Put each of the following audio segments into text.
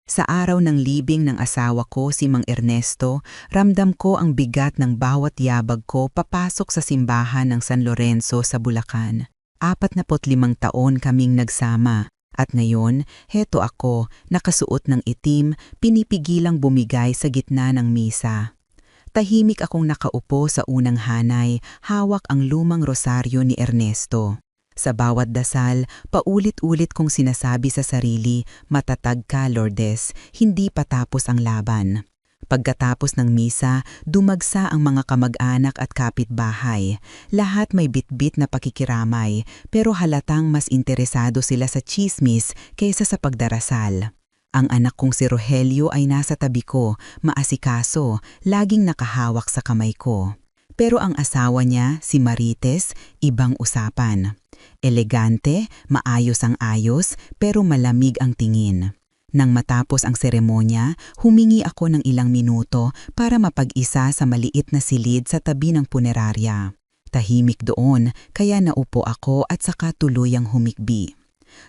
Sa araw ng libing ng asawa ko si Mang Ernesto, ramdam ko ang bigat ng bawat yabag ko papasok sa simbahan ng San Lorenzo sa Bulacan. 45 taon kaming nagsama. At ngayon, heto ako, nakasuot ng itim, pinipigilang bumigay sa gitna ng misa. Tahimik akong nakaupo sa unang hanay, hawak ang lumang rosaryo ni Ernesto. Sa bawat dasal, paulit-ulit kong sinasabi sa sarili, matatag ka, Lourdes, hindi patapos ang laban. Pagkatapos ng misa, dumagsa ang mga kamag-anak at kapitbahay. Lahat may bitbit na pakikiramay, pero halatang mas interesado sila sa tsismis kaysa sa pagdarasal. Ang anak kong si Rogelio ay nasa tabi ko, maasikaso, laging nakahawak sa kamay ko. Pero ang asawa niya, si Marites, ibang usapan. Elegante, maayos ang ayos, pero malamig ang tingin. Nang matapos ang seremonya, humingi ako ng ilang minuto para mapag-isa sa maliit na silid sa tabi ng punerarya. Tahimik doon, kaya naupo ako at saka tuluyang humikbi.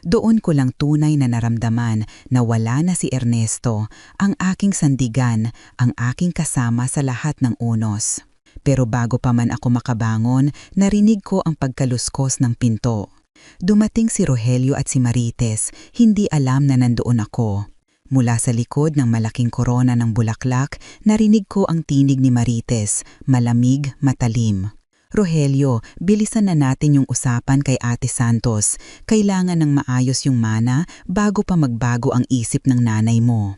Doon ko lang tunay na naramdaman na wala na si Ernesto, ang aking sandigan, ang aking kasama sa lahat ng unos. Pero bago pa man ako makabangon, narinig ko ang pagkaluskos ng pinto. Dumating si Rogelio at si Marites, hindi alam na nandoon ako. Mula sa likod ng malaking korona ng bulaklak, narinig ko ang tinig ni Marites, malamig, matalim. Rogelio, bilisan na natin yung usapan kay Ate Santos. Kailangan ng maayos yung mana bago pa magbago ang isip ng nanay mo.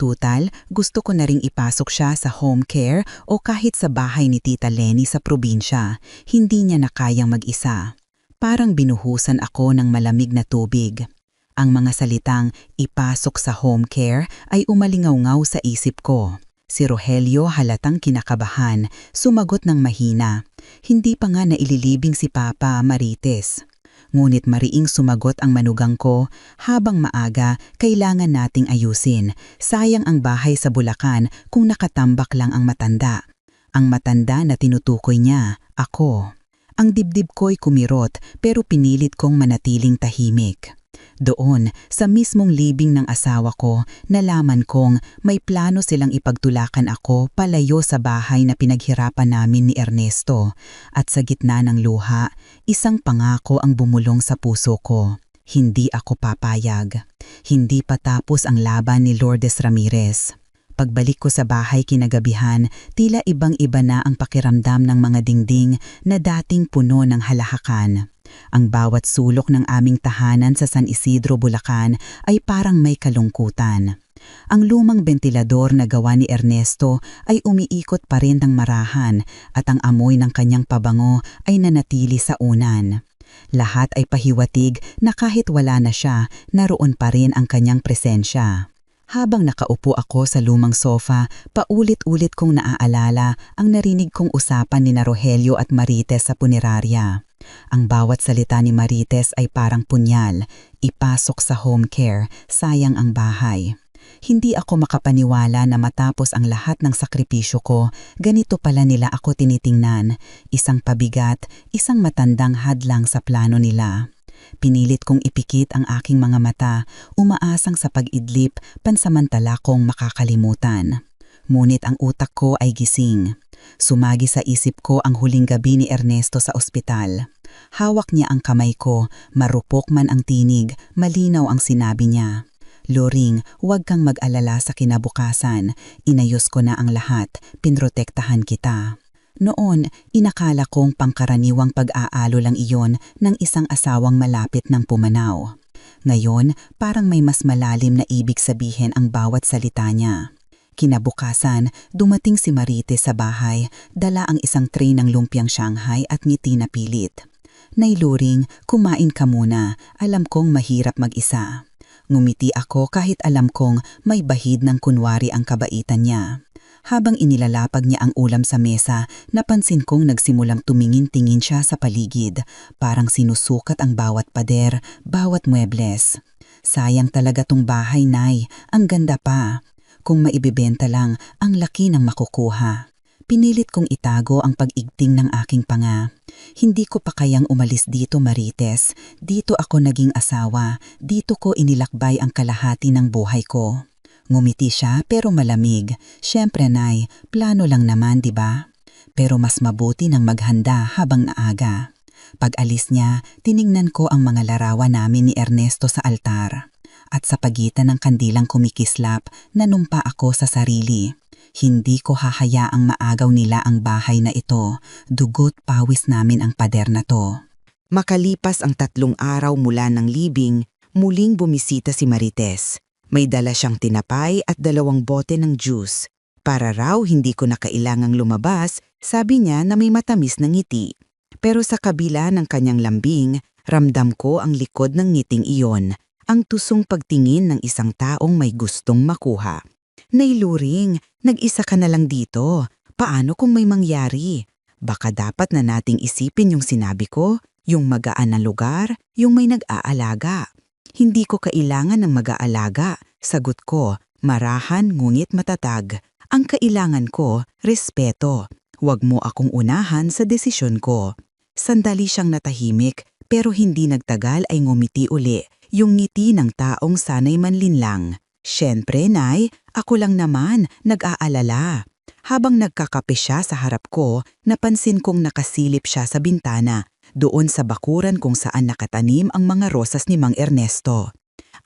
Tutal, gusto ko na ring ipasok siya sa home care o kahit sa bahay ni Tita Lenny sa probinsya. Hindi niya na kayang mag-isa. Parang binuhusan ako ng malamig na tubig. Ang mga salitang ipasok sa home care ay umalingaw-ngaw sa isip ko. Si Rogelio halatang kinakabahan, sumagot ng mahina. Hindi pa nga naililibing si Papa, Marites. Ngunit mariing sumagot ang manugang ko, habang maaga, kailangan nating ayusin. Sayang ang bahay sa Bulacan kung nakatambak lang ang matanda. Ang matanda na tinutukoy niya, ako. Ang dibdib ko'y kumirot pero pinilit kong manatiling tahimik. Doon, sa mismong libing ng asawa ko, nalaman kong may plano silang ipagtulakan ako palayo sa bahay na pinaghirapan namin ni Ernesto. At sa gitna ng luha, isang pangako ang bumulong sa puso ko. Hindi ako papayag. Hindi patapos ang laban ni Lourdes Ramirez. Pagbalik ko sa bahay kinagabihan, tila ibang-iba na ang pakiramdam ng mga dingding na dating puno ng halahakan. Ang bawat sulok ng aming tahanan sa San Isidro, Bulacan ay parang may kalungkutan. Ang lumang bentilador na gawa ni Ernesto ay umiikot pa rin ng marahan at ang amoy ng kanyang pabango ay nanatili sa unan. Lahat ay pahiwatig na kahit wala na siya, naroon pa rin ang kanyang presensya. Habang nakaupo ako sa lumang sofa, paulit-ulit kong naaalala ang narinig kong usapan ni Rogelio at Marites sa punerarya. Ang bawat salita ni Marites ay parang punyal, ipasok sa home care, sayang ang bahay. Hindi ako makapaniwala na matapos ang lahat ng sakripisyo ko, ganito pala nila ako tinitingnan, isang pabigat, isang matandang hadlang sa plano nila. Pinilit kong ipikit ang aking mga mata, umaasang sa pag-idlip, pansamantala kong makakalimutan. Ngunit ang utak ko ay gising. Sumagi sa isip ko ang huling gabi ni Ernesto sa ospital. Hawak niya ang kamay ko, marupok man ang tinig, malinaw ang sinabi niya. Loring, huwag kang mag-alala sa kinabukasan. Inayos ko na ang lahat, pinrotektahan kita. Noon, inakala kong pangkaraniwang pag-aalo lang iyon ng isang asawang malapit ng pumanaw. Ngayon, parang may mas malalim na ibig sabihin ang bawat salita niya. Kinabukasan, dumating si Marites sa bahay, dala ang isang tray ng lumpiang Shanghai at ngiti na pilit. Nay Luring, kumain ka muna, alam kong mahirap mag-isa. Ngumiti ako kahit alam kong may bahid ng kunwari ang kabaitan niya. Habang inilalapag niya ang ulam sa mesa, napansin kong nagsimulang tumingin-tingin siya sa paligid, parang sinusukat ang bawat pader, bawat muebles. Sayang talaga tong bahay, Nay, ang ganda pa. Kung maibibenta lang, ang laki ng makukuha. Pinilit kong itago ang pag-igting ng aking panga. Hindi ko pa kayang umalis dito, Marites. Dito ako naging asawa. Dito ko inilakbay ang kalahati ng buhay ko. Ngumiti siya pero malamig. Siyempre, Nay, plano lang naman, di ba? Pero mas mabuti nang maghanda habang naaga. Pag alis niya, tiningnan ko ang mga larawan namin ni Ernesto sa altar. At sa pagitan ng kandilang kumikislap, nanumpa ako sa sarili. Hindi ko hahayaang maagaw nila ang bahay na ito. Dugot pawis namin ang pader na to. Makalipas ang 3 araw mula ng libing, muling bumisita si Marites. May dala siyang tinapay at 2 bote ng juice. Para raw hindi ko na kailangang lumabas, sabi niya na may matamis na ngiti. Pero sa kabila ng kanyang lambing, ramdam ko ang likod ng ngiting iyon, ang tusong pagtingin ng isang taong may gustong makuha. Nay Luring, nag-isa ka na lang dito. Paano kung may mangyari? Baka dapat na nating isipin yung sinabi ko, yung magaan na lugar, yung may nag-aalaga. Hindi ko kailangan ng mag-aalaga. Sagot ko, marahan ngunit matatag. Ang kailangan ko, respeto. Huwag mo akong unahan sa desisyon ko. Sandali siyang natahimik pero hindi nagtagal ay ngumiti uli, yung ngiti ng taong sanay manlinlang. Siyempre, Nay, ako lang naman, nag-aalala. Habang nagkakape siya sa harap ko, napansin kong nakasilip siya sa bintana, doon sa bakuran kung saan nakatanim ang mga rosas ni Mang Ernesto.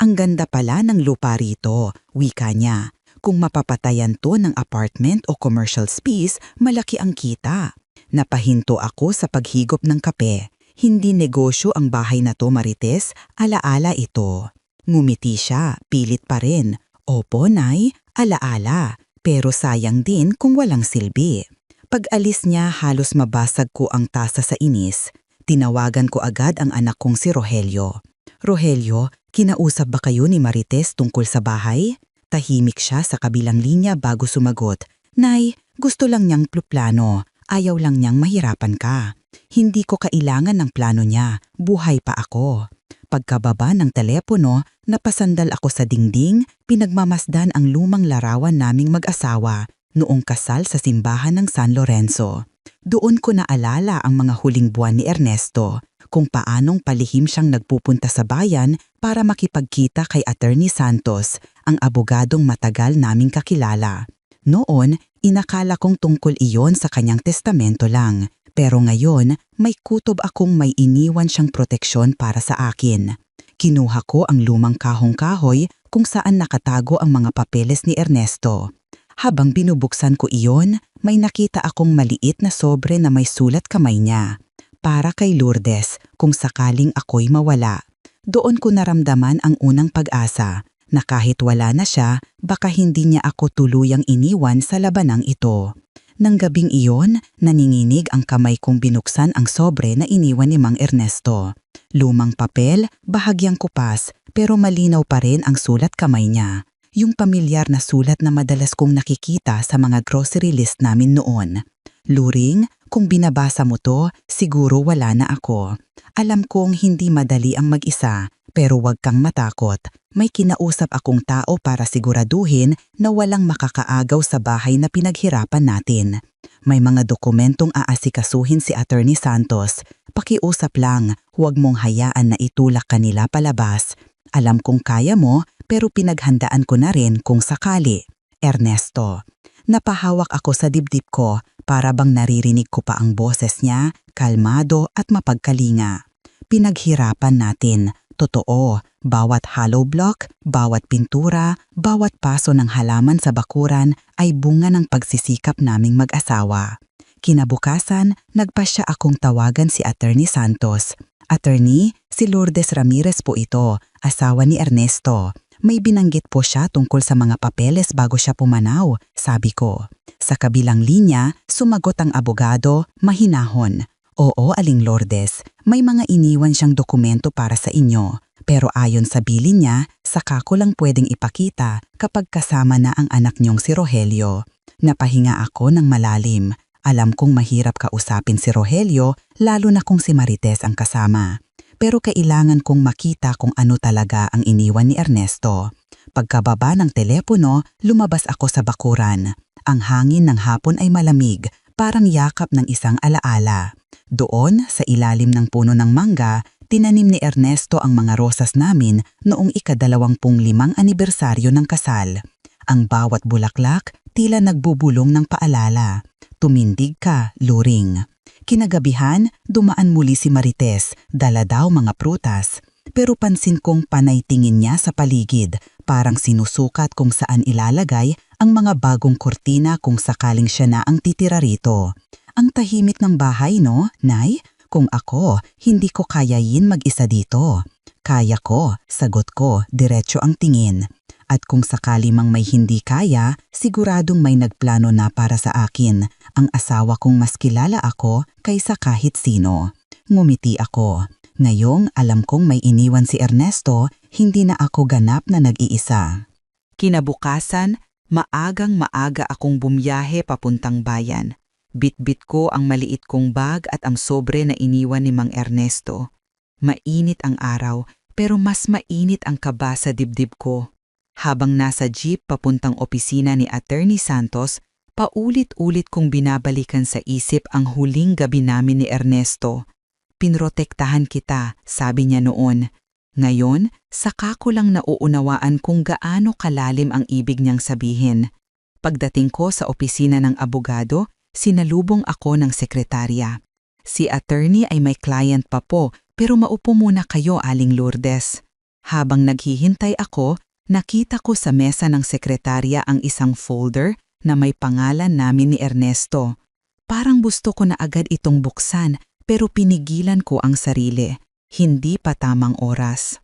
Ang ganda pala ng lupa rito, wika niya. Kung mapapatayan to ng apartment o commercial space, malaki ang kita. Napahinto ako sa paghigop ng kape. Hindi negosyo ang bahay na to, Marites, alaala ito. Ngumiti siya, pilit pa rin. Opo, Nay, alaala. Pero sayang din kung walang silbi. Pag alis niya, halos mabasag ko ang tasa sa inis. Tinawagan ko agad ang anak kong si Rogelio. Rogelio, kinausap ba kayo ni Marites tungkol sa bahay? Tahimik siya sa kabilang linya bago sumagot. Nay, gusto lang niyang plano. Ayaw lang niyang mahirapan ka. Hindi ko kailangan ng plano niya. Buhay pa ako. Pagkababa ng telepono, napasandal ako sa dingding, pinagmamasdan ang lumang larawan naming mag-asawa noong kasal sa simbahan ng San Lorenzo. Doon ko naalala ang mga huling buwan ni Ernesto, kung paanong palihim siyang nagpupunta sa bayan para makipagkita kay Attorney Santos, ang abogadong matagal naming kakilala. Noon, inakala kong tungkol iyon sa kanyang testamento lang, pero ngayon may kutob akong may iniwan siyang proteksyon para sa akin. Kinuha ko ang lumang kahong-kahoy kung saan nakatago ang mga papeles ni Ernesto. Habang binubuksan ko iyon, may nakita akong maliit na sobre na may sulat kamay niya. Para kay Lourdes, kung sakaling ako'y mawala. Doon ko naramdaman ang unang pag-asa, na kahit wala na siya, baka hindi niya ako tuluyang iniwan sa labanang ito. Nang gabing iyon, naninginig ang kamay kong binuksan ang sobre na iniwan ni Mang Ernesto. Lumang papel, bahagyang kupas, pero malinaw pa rin ang sulat kamay niya. Yung pamilyar na sulat na madalas kong nakikita sa mga grocery list namin noon. Luring, kung binabasa mo to, siguro wala na ako. Alam kong hindi madali ang mag-isa, pero huwag kang matakot. May kinausap akong tao para siguraduhin na walang makakaagaw sa bahay na pinaghirapan natin. May mga dokumentong aasikasuhin si Attorney Santos. Pakiusap lang, huwag mong hayaan na itulak kanila palabas. Alam kong kaya mo, pero pinaghandaan ko na rin kung sakali. Ernesto. Napahawak ako sa dibdib ko para bang naririnig ko pa ang boses niya, kalmado at mapagkalinga. Pinaghirapan natin. Totoo, bawat hollow block, bawat pintura, bawat paso ng halaman sa bakuran ay bunga ng pagsisikap naming mag-asawa. Kinabukasan, nagpasya akong tawagan si Attorney Santos. Attorney, si Lourdes Ramirez po ito, asawa ni Ernesto. May binanggit po siya tungkol sa mga papeles bago siya pumanaw, sabi ko. Sa kabilang linya, sumagot ang abogado, mahinahon. Oo, Aling Lourdes, may mga iniwan siyang dokumento para sa inyo. Pero ayon sa bilin niya, saka ko lang pwedeng ipakita kapag kasama na ang anak niyong si Rogelio. Napahinga ako ng malalim. Alam kong mahirap kausapin si Rogelio, lalo na kung si Marites ang kasama. Pero kailangan kong makita kung ano talaga ang iniwan ni Ernesto. Pagkababa ng telepono, lumabas ako sa bakuran. Ang hangin ng hapon ay malamig, parang yakap ng isang alaala. Doon, sa ilalim ng puno ng mangga, tinanim ni Ernesto ang mga rosas namin noong ika-25 anibersaryo ng kasal. Ang bawat bulaklak tila nagbubulong ng paalala. Tumindig ka, luring. Kinagabihan, dumaan muli si Marites, dala daw mga prutas. Pero pansin kong panay tingin niya sa paligid, parang sinusukat kung saan ilalagay ang mga bagong kurtina kung sakaling siya na ang titira rito. Ang tahimik ng bahay, no, Nay? Kung ako, hindi ko kayain mag-isa dito. Kaya ko, sagot ko, diretso ang tingin. At kung sakali mang may hindi kaya, siguradong may nagplano na para sa akin. Ang asawa kong mas kilala ako kaysa kahit sino. Ngumiti ako. Ngayong alam kong may iniwan si Ernesto, hindi na ako ganap na nag-iisa. Kinabukasan, maagang-maaga akong bumiyahe papuntang bayan. Bitbit ko ang maliit kong bag at ang sobre na iniwan ni Mang Ernesto. Mainit ang araw, pero mas mainit ang kaba sa dibdib ko. Habang nasa jeep papuntang opisina ni Attorney Santos, paulit-ulit kong binabalikan sa isip ang huling gabi namin ni Ernesto. Pinrotektahan kita, sabi niya noon. Ngayon, saka ko lang nauunawaan kung gaano kalalim ang ibig niyang sabihin. Pagdating ko sa opisina ng abogado, sinalubong ako ng sekretarya. Si attorney ay may client pa po, pero maupo muna kayo, Aling Lourdes. Habang naghihintay ako, nakita ko sa mesa ng sekretarya ang isang folder na may pangalan namin ni Ernesto. Parang gusto ko na agad itong buksan, pero pinigilan ko ang sarili. Hindi pa tamang oras.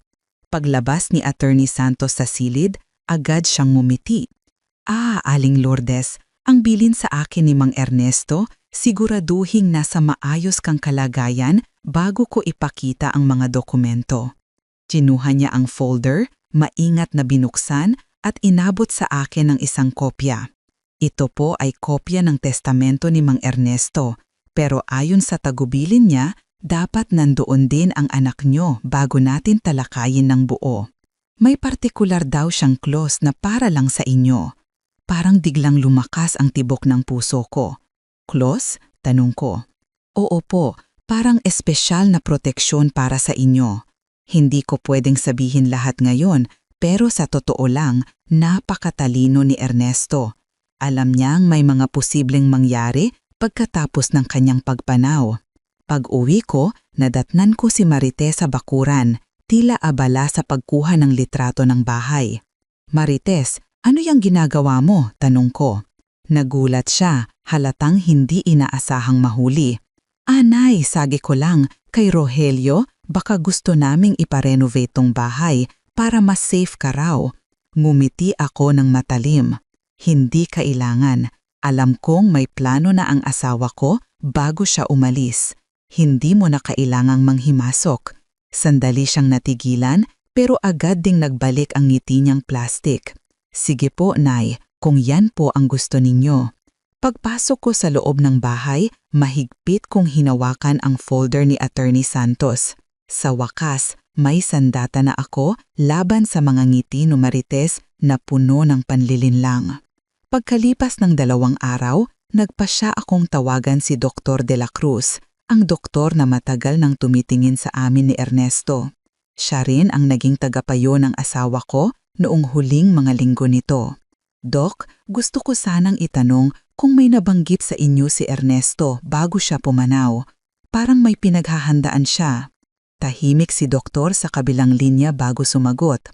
Paglabas ni Attorney Santos sa silid, agad siyang ngumiti. Aling Lourdes, ang bilin sa akin ni Mang Ernesto, siguraduhing nasa maayos kang kalagayan bago ko ipakita ang mga dokumento. Kinuha niya ang folder, maingat na binuksan at inabot sa akin ng isang kopya. Ito po ay kopya ng testamento ni Mang Ernesto, pero ayon sa tagubilin niya, dapat nandoon din ang anak nyo bago natin talakayin ng buo. May partikular daw siyang clause na para lang sa inyo. Parang biglang lumakas ang tibok ng puso ko. Clause? Tanong ko. Oo po, parang espesyal na proteksyon para sa inyo. Hindi ko pwedeng sabihin lahat ngayon, pero sa totoo lang, napakatalino ni Ernesto. Alam niyang may mga posibleng mangyari pagkatapos ng kanyang pagpanaw. Pag-uwi ko, nadatnan ko si Marites sa bakuran, tila abala sa pagkuha ng litrato ng bahay. Marites, ano yung ginagawa mo? Tanong ko. Nagulat siya, halatang hindi inaasahang mahuli. Nay, sagi ko lang, kay Rogelio, baka gusto naming iparenovate tong bahay para mas safe ka raw. Ngumiti ako ng matalim. Hindi kailangan. Alam kong may plano na ang asawa ko bago siya umalis. Hindi mo na kailangang manghimasok. Sandali siyang natigilan, pero agad ding nagbalik ang ngiti niyang plastic. Sige po, Nay, kung yan po ang gusto ninyo. Pagpasok ko sa loob ng bahay, mahigpit kong hinawakan ang folder ni Attorney Santos. Sa wakas, may sandata na ako laban sa mga ngiti ni Marites na puno ng panlilinlang. Pagkalipas ng 2 araw, nagpasya akong tawagan si Dr. De La Cruz, ang doktor na matagal nang tumitingin sa amin ni Ernesto. Siya rin ang naging tagapayo ng asawa ko noong huling mga linggo nito. Doc, gusto ko sanang itanong kung may nabanggit sa inyo si Ernesto bago siya pumanaw. Parang may pinaghahandaan siya. Tahimik si doktor sa kabilang linya bago sumagot.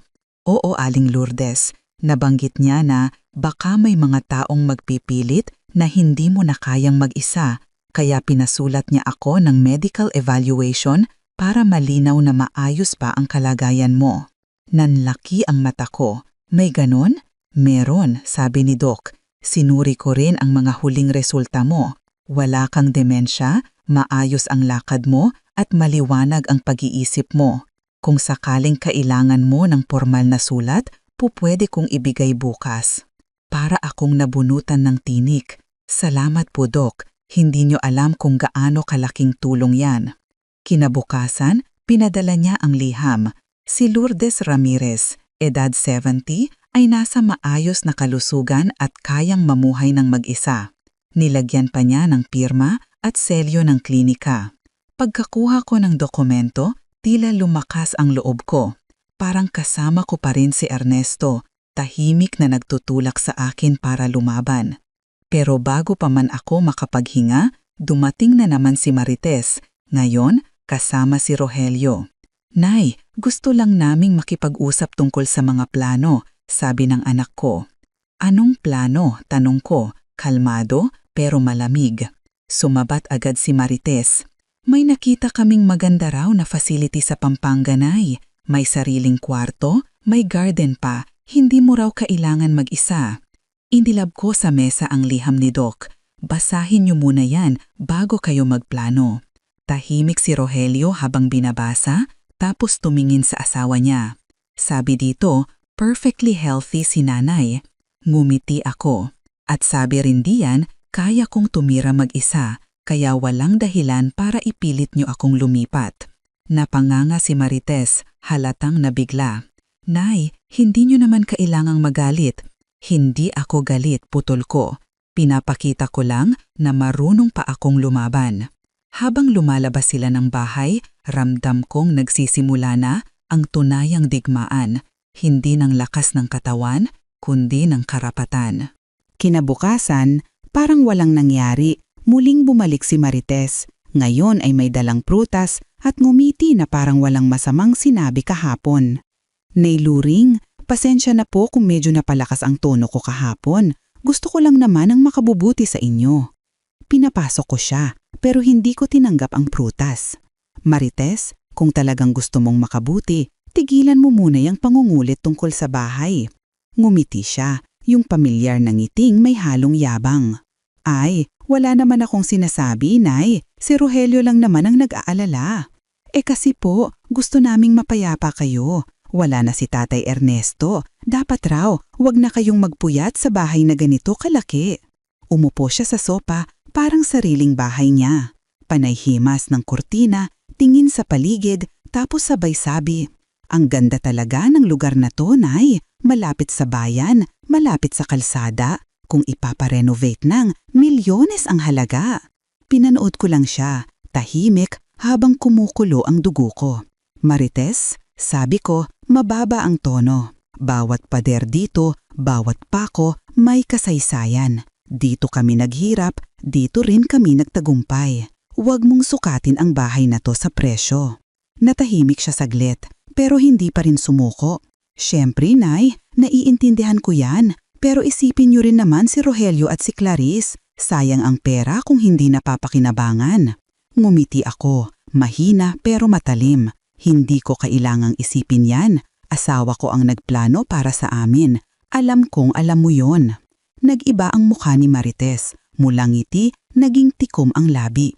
Oo, Aling Lourdes. Nabanggit niya na baka may mga taong magpipilit na hindi mo na kayang mag-isa, kaya pinasulat niya ako ng medical evaluation para malinaw na maayos pa ang kalagayan mo. Nanlaki ang mata ko. May ganon? Meron, sabi ni Doc. Sinuri ko rin ang mga huling resulta mo. Wala kang demensya, maayos ang lakad mo at maliwanag ang pag-iisip mo. Kung sakaling kailangan mo ng formal na sulat, pupwede kong ibigay bukas. Para akong nabunutan ng tinik. Salamat po, Doc. Hindi nyo alam kung gaano kalaking tulong yan. Kinabukasan, pinadala niya ang liham. Si Lourdes Ramirez, edad 70, ay nasa maayos na kalusugan at kayang mamuhay ng mag-isa. Nilagyan pa niya ng pirma at selyo ng klinika. Pagkakuha ko ng dokumento, tila lumakas ang loob ko. Parang kasama ko pa rin si Ernesto. tahimik na nagtutulak sa akin para lumaban. Pero bago pa man ako makapaghinga, dumating na naman si Marites, ngayon kasama si Rogelio. Nay, gusto lang naming makipag-usap tungkol sa mga plano, sabi ng anak ko. Anong plano? Tanong ko, kalmado pero malamig. Sumabat agad si Marites. May nakita kaming maganda raw na facility sa Pampanga, Nay. May sariling kwarto, may garden pa, hindi mo raw kailangan mag-isa. Inilab ko sa mesa ang liham ni Doc. Basahin niyo muna yan bago kayo magplano. Tahimik si Rogelio habang binabasa, tapos tumingin sa asawa niya. Sabi dito, perfectly healthy si nanay. Ngumiti ako. At sabi rin diyan, kaya kong tumira mag-isa, kaya walang dahilan para ipilit niyo akong lumipat. Napanganga si Marites, halatang nabigla. Nay, hindi niyo naman kailangang magalit. Hindi ako galit, putol ko. Pinapakita ko lang na marunong pa akong lumaban. Habang lumalabas sila ng bahay, ramdam kong nagsisimula na ang tunayang digmaan, hindi ng lakas ng katawan, kundi ng karapatan. Kinabukasan, parang walang nangyari, muling bumalik si Marites. Ngayon ay may dalang prutas at ngumiti na parang walang masamang sinabi kahapon. Nay Luring, pasensya na po kung medyo napalakas ang tono ko kahapon. Gusto ko lang naman ang makabubuti sa inyo. Pinapasok ko siya, pero hindi ko tinanggap ang prutas. Marites, kung talagang gusto mong makabuti, tigilan mo muna yung pangungulit tungkol sa bahay. Ngumiti siya, yung pamilyar na ngiting may halong yabang. Ay, wala naman akong sinasabi, Nay. Si Rogelio lang naman ang nag-aalala. Kasi po, gusto naming mapayapa kayo. Wala na si Tatay Ernesto. Dapat raw, wag na kayong magpuyat sa bahay na ganito kalaki. Umupo siya sa sopa, parang sariling bahay niya. Panayhimas ng kurtina, tingin sa paligid, tapos sabay sabi, ang ganda talaga ng lugar na to, Nay. Malapit sa bayan, malapit sa kalsada. Kung ipaparenovate ng, milyones ang halaga. Pinanood ko lang siya, tahimik habang kumukulo ang dugo ko. Marites, sabi ko, mababa ang tono. Bawat pader dito, bawat pako, may kasaysayan. Dito kami naghirap, dito rin kami nagtagumpay. Huwag mong sukatin ang bahay na to sa presyo. Natahimik siya saglit, pero hindi pa rin sumuko. Siyempre, Nay, naiintindihan ko yan, pero isipin niyo rin naman si Rogelio at si Clarice. Sayang ang pera kung hindi napapakinabangan. Ngumiti ako, mahina pero matalim. Hindi ko kailangang isipin yan. Asawa ko ang nagplano para sa amin. Alam kong alam mo yon. Nag-iba ang mukha ni Marites. Mula ngiti, naging tikom ang labi.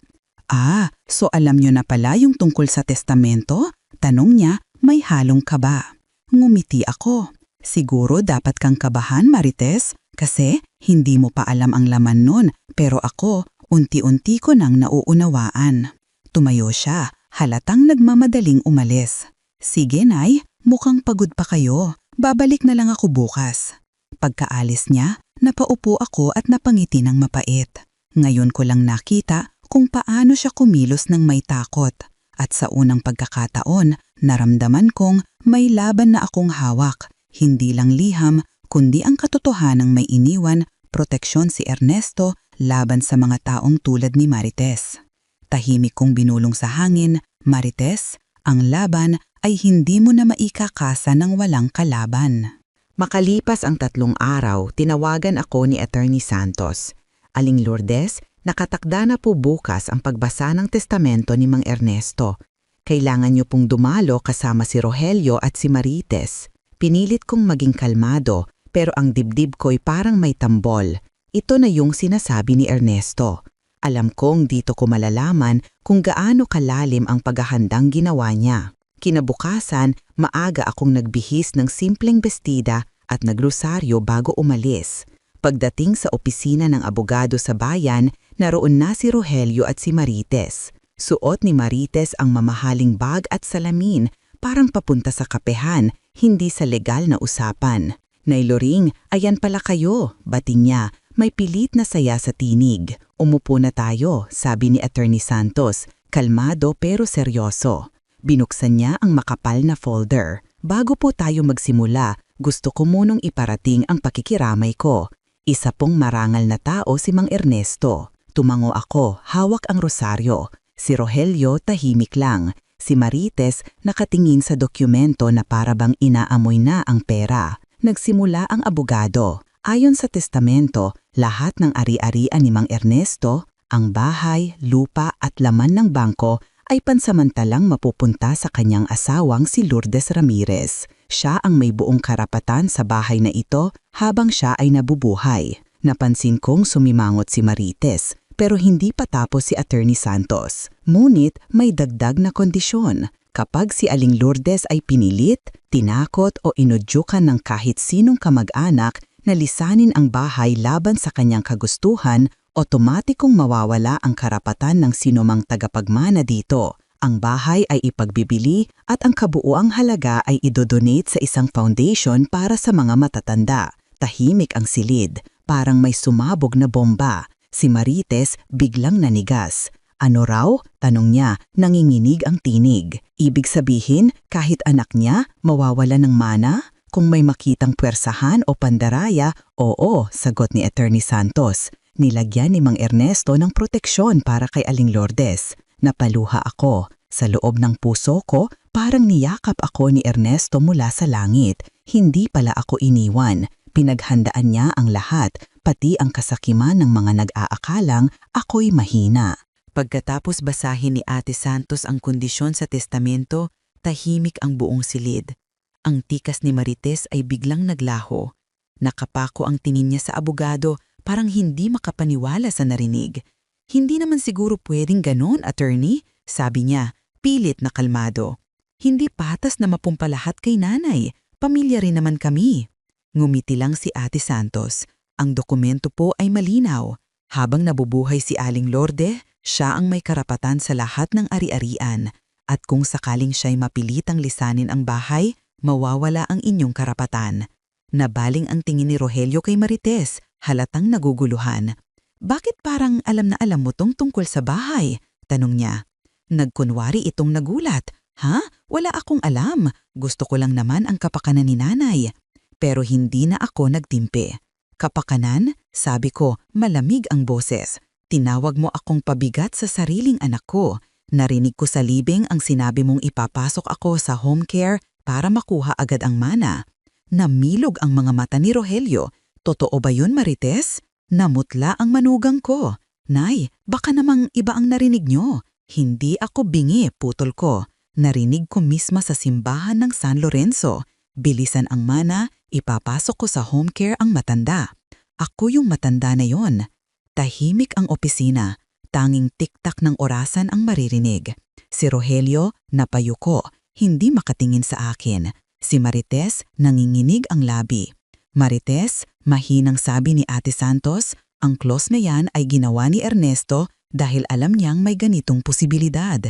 So alam nyo na pala yung tungkol sa testamento? Tanong niya, may halong kaba. Ngumiti ako. Siguro dapat kang kabahan, Marites, kasi hindi mo pa alam ang laman nun, pero ako, unti-unti ko nang nauunawaan. Tumayo siya, halatang nagmamadaling umalis. Sige, Nay, mukhang pagod pa kayo. Babalik na lang ako bukas. Pagkaalis niya, napaupo ako at napangiti ng mapait. Ngayon ko lang nakita kung paano siya kumilos ng may takot. At sa unang pagkakataon, naramdaman kong may laban na akong hawak. Hindi lang liham, kundi ang katotohanang may iniwan, proteksyon si Ernesto laban sa mga taong tulad ni Marites. Tahimik kong binulong sa hangin, Marites, ang laban ay hindi mo na maikakasa ng walang kalaban. Makalipas ang 3 araw, tinawagan ako ni Attorney Santos. Aling Lourdes, nakatakda na po bukas ang pagbasa ng testamento ni Mang Ernesto. Kailangan niyo pong dumalo kasama si Rogelio at si Marites. Pinilit kong maging kalmado, pero ang dibdib ko'y parang may tambol. Ito na yung sinasabi ni Ernesto. Alam kong dito ko malalaman kung gaano kalalim ang paghahandang ginawa niya. Kinabukasan, maaga akong nagbihis ng simpleng bestida at nagrosaryo bago umalis. Pagdating sa opisina ng abogado sa bayan, naroon na si Rogelio at si Marites. Suot ni Marites ang mamahaling bag at salamin, parang papunta sa kapehan, hindi sa legal na usapan. Nay Loring, ayan pala kayo, bating niya, may pilit na saya sa tinig. Umupo na tayo, sabi ni Attorney Santos, kalmado pero seryoso. Binuksan niya ang makapal na folder. Bago po tayo magsimula, gusto ko munang iparating ang pakikiramay ko. Isa pong marangal na tao si Mang Ernesto. Tumango ako, hawak ang rosaryo. Si Rogelio tahimik lang. Si Marites nakatingin sa dokumento na parabang inaamoy na ang pera. Nagsimula ang abogado. Ayon sa testamento, lahat ng ari-arian ni Mang Ernesto, ang bahay, lupa at laman ng bangko ay pansamantalang mapupunta sa kanyang asawang si Lourdes Ramirez. Siya ang may buong karapatan sa bahay na ito habang siya ay nabubuhay. Napansin kong sumimangot si Marites pero hindi pa tapos si Attorney Santos. Ngunit may dagdag na kondisyon. Kapag si Aling Lourdes ay pinilit, tinakot o inudyukan ng kahit sinong kamag-anak na lisanin ang bahay laban sa kanyang kagustuhan, otomatikong mawawala ang karapatan ng sinumang tagapagmana dito. Ang bahay ay ipagbibili at ang kabuuang halaga ay idodonate sa isang foundation para sa mga matatanda. Tahimik ang silid, parang may sumabog na bomba. Si Marites biglang nanigas. Ano raw? Tanong niya, nanginginig ang tinig. Ibig sabihin, kahit anak niya, mawawala ng mana? Kung may makitang puwersahan o pandaraya, oo, sagot ni Attorney Santos. Nilagyan ni Mang Ernesto ng proteksyon para kay Aling Lourdes. Napaluha ako. Sa loob ng puso ko, parang niyakap ako ni Ernesto mula sa langit. Hindi pala ako iniwan. Pinaghandaan niya ang lahat, pati ang kasakiman ng mga nag-aakalang ako'y mahina. Pagkatapos basahin ni Ate Santos ang kondisyon sa testamento, tahimik ang buong silid. Ang tikas ni Marites ay biglang naglaho. Nakapako ang tingin niya sa abogado, parang hindi makapaniwala sa narinig. Hindi naman siguro pwedeng ganon, attorney, sabi niya, pilit na kalmado. Hindi patas na mapumpalahat kay nanay, pamilya rin naman kami. Ngumiti lang si Ate Santos. Ang dokumento po ay malinaw. Habang nabubuhay si Aling Lourdes, siya ang may karapatan sa lahat ng ari-arian. At kung sakaling siya'y mapilitang lisanin ang bahay, mawawala ang inyong karapatan. Nabaling ang tingin ni Rogelio kay Marites, halatang naguguluhan. Bakit parang alam na alam mo tungkol sa bahay? Tanong niya. Nagkunwari itong nagulat. Ha? Wala akong alam. Gusto ko lang naman ang kapakanan ni nanay. Pero hindi na ako nagtimpi. Kapakanan? Sabi ko, malamig ang boses. Tinawag mo akong pabigat sa sariling anak ko. Narinig ko sa libing ang sinabi mong ipapasok ako sa home care para makuha agad ang mana. Namilog ang mga mata ni Rogelio. Totoo ba yun, Marites? Namutla ang manugang ko. Nay, baka namang iba ang narinig nyo. Hindi ako bingi, putol ko. Narinig ko misma sa simbahan ng San Lorenzo. Bilisan ang mana, ipapasok ko sa home care ang matanda. Ako yung matanda na yon. Tahimik ang opisina. Tanging tiktak ng orasan ang maririnig. Si Rogelio, napayuko, hindi makatingin sa akin. Si Marites, nanginginig ang labi. Marites, mahinang sabi ni Ate Santos, ang clause na yan ay ginawa ni Ernesto dahil alam niyang may ganitong posibilidad.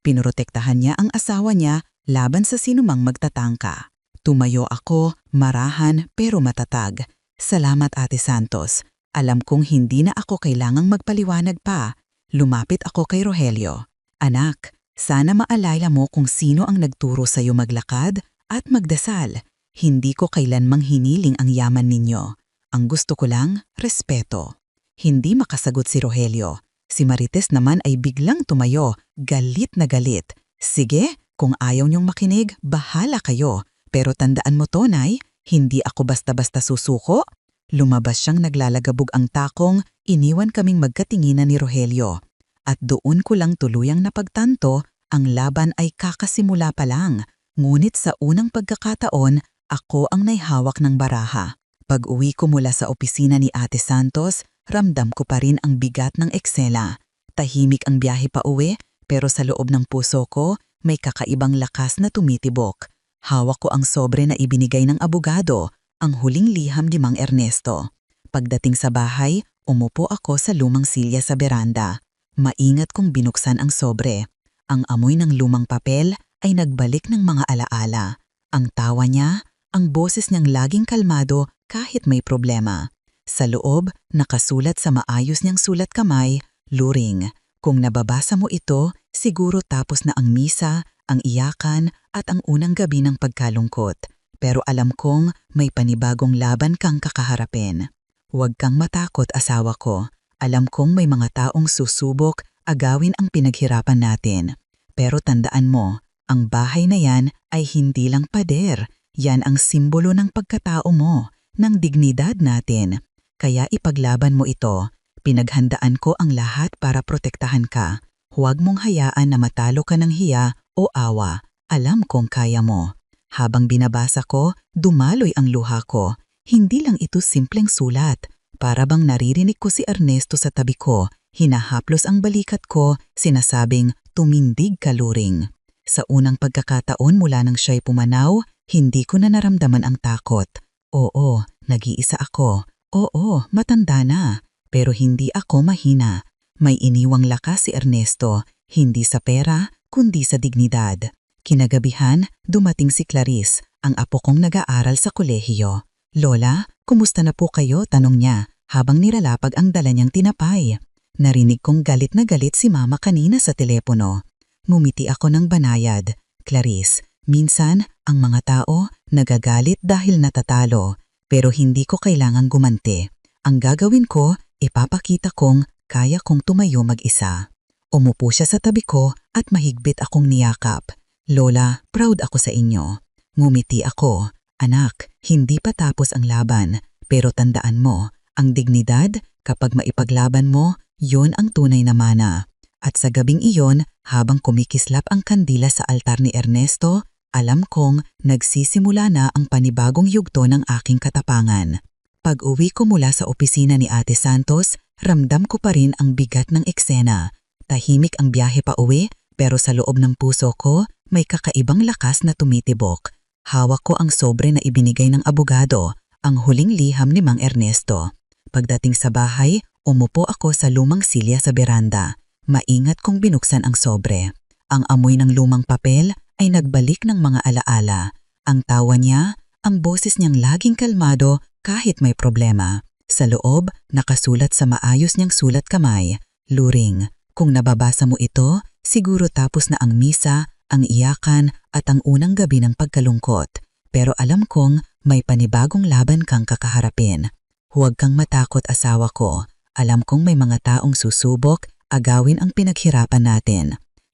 Pinoprotektahan niya ang asawa niya laban sa sinumang magtatangka. Tumayo ako, marahan pero matatag. Salamat Ate Santos. Alam kong hindi na ako kailangang magpaliwanag pa. Lumapit ako kay Rogelio. Anak, sana maalala mo kung sino ang nagturo sa iyo maglakad at magdasal. Hindi ko kailanmang hiniling ang yaman ninyo. Ang gusto ko lang, respeto. Hindi makasagot si Rogelio. Si Marites naman ay biglang tumayo, galit na galit. Sige, kung ayaw niyong makinig, bahala kayo. Pero tandaan mo to, Nay, hindi ako basta-basta susuko. Lumabas siyang naglalagabog ang takong, iniwan kaming magkatinginan ni Rogelio. At doon ko lang tuluyang napagtanto, ang laban ay kakasimula pa lang. Ngunit sa unang pagkakataon, ako ang naihawak ng baraha. Pag-uwi ko mula sa opisina ni Ate Santos, ramdam ko pa rin ang bigat ng eksena. Tahimik ang biyahe pa uwi, pero sa loob ng puso ko, may kakaibang lakas na tumitibok. Hawak ko ang sobre na ibinigay ng abogado, ang huling liham ni Mang Ernesto. Pagdating sa bahay, umupo ako sa lumang silya sa beranda. Maingat kong binuksan ang sobre. Ang amoy ng lumang papel ay nagbalik ng mga alaala. Ang tawa niya, ang boses niyang laging kalmado kahit may problema. Sa loob, nakasulat sa maayos niyang sulat kamay, luring. Kung nababasa mo ito, siguro tapos na ang misa ang iyakan at ang unang gabi ng pagkalungkot. Pero alam kong may panibagong laban kang kakaharapin. Huwag kang matakot, asawa ko. Alam kong may mga taong susubok agawin ang pinaghirapan natin. Pero tandaan mo, ang bahay na yan ay hindi lang pader. Yan ang simbolo ng pagkatao mo, ng dignidad natin. Kaya ipaglaban mo ito. Pinaghandaan ko ang lahat para protektahan ka. Huwag mong hayaan na matalo ka ng hiya o awa. Alam kong kaya mo. Habang binabasa ko, dumaloy ang luha ko. Hindi lang ito simpleng sulat. Para bang naririnig ko si Ernesto sa tabi ko. Hinahaplos ang balikat ko, sinasabing tumindig ka, Luring. Sa unang pagkakataon mula nang siya'y pumanaw, hindi ko na naramdaman ang takot. Oo, nag-iisa ako. Oo, matanda na. Pero hindi ako mahina. May iniwang lakas si Ernesto, hindi sa pera, kundi sa dignidad. Kinagabihan, dumating si Clarice, ang apo kong nag-aaral sa kolehiyo. Lola, kumusta na po kayo? Tanong niya, habang nilalapag ang dala niyang tinapay. Narinig kong galit na galit si mama kanina sa telepono. Ngumiti ako ng banayad. Clarice, minsan, ang mga tao nagagalit dahil natatalo. Pero hindi ko kailangang gumanti. Ang gagawin ko, ipapakita kong kaya kong tumayo mag-isa. Umupo siya sa tabi ko at mahigpit akong niyakap. Lola, proud ako sa inyo. Ngumiti ako. Anak, hindi pa tapos ang laban. Pero tandaan mo, ang dignidad, kapag maipaglaban mo, yon ang tunay na mana. At sa gabing iyon, habang kumikislap ang kandila sa altar ni Ernesto, alam kong nagsisimula na ang panibagong yugto ng aking katapangan. Pag-uwi ko mula sa opisina ni Ate Santos, ramdam ko pa rin ang bigat ng eksena. Tahimik ang biyahe pa uwi, pero sa loob ng puso ko, may kakaibang lakas na tumitibok. Hawak ko ang sobre na ibinigay ng abogado, ang huling liham ni Mang Ernesto. Pagdating sa bahay, umupo ako sa lumang silya sa beranda. Maingat kong binuksan ang sobre. Ang amoy ng lumang papel ay nagbalik ng mga alaala. Ang tawa niya, ang boses niyang laging kalmado kahit may problema. Sa loob, nakasulat sa maayos niyang sulat kamay, Luring, kung nababasa mo ito, siguro tapos na ang misa, ang iyakan at ang unang gabi ng pagkalungkot. Pero alam kong may panibagong laban kang kakaharapin. Huwag kang matakot, asawa ko. Alam kong may mga taong susubok, agawin ang pinaghirapan natin.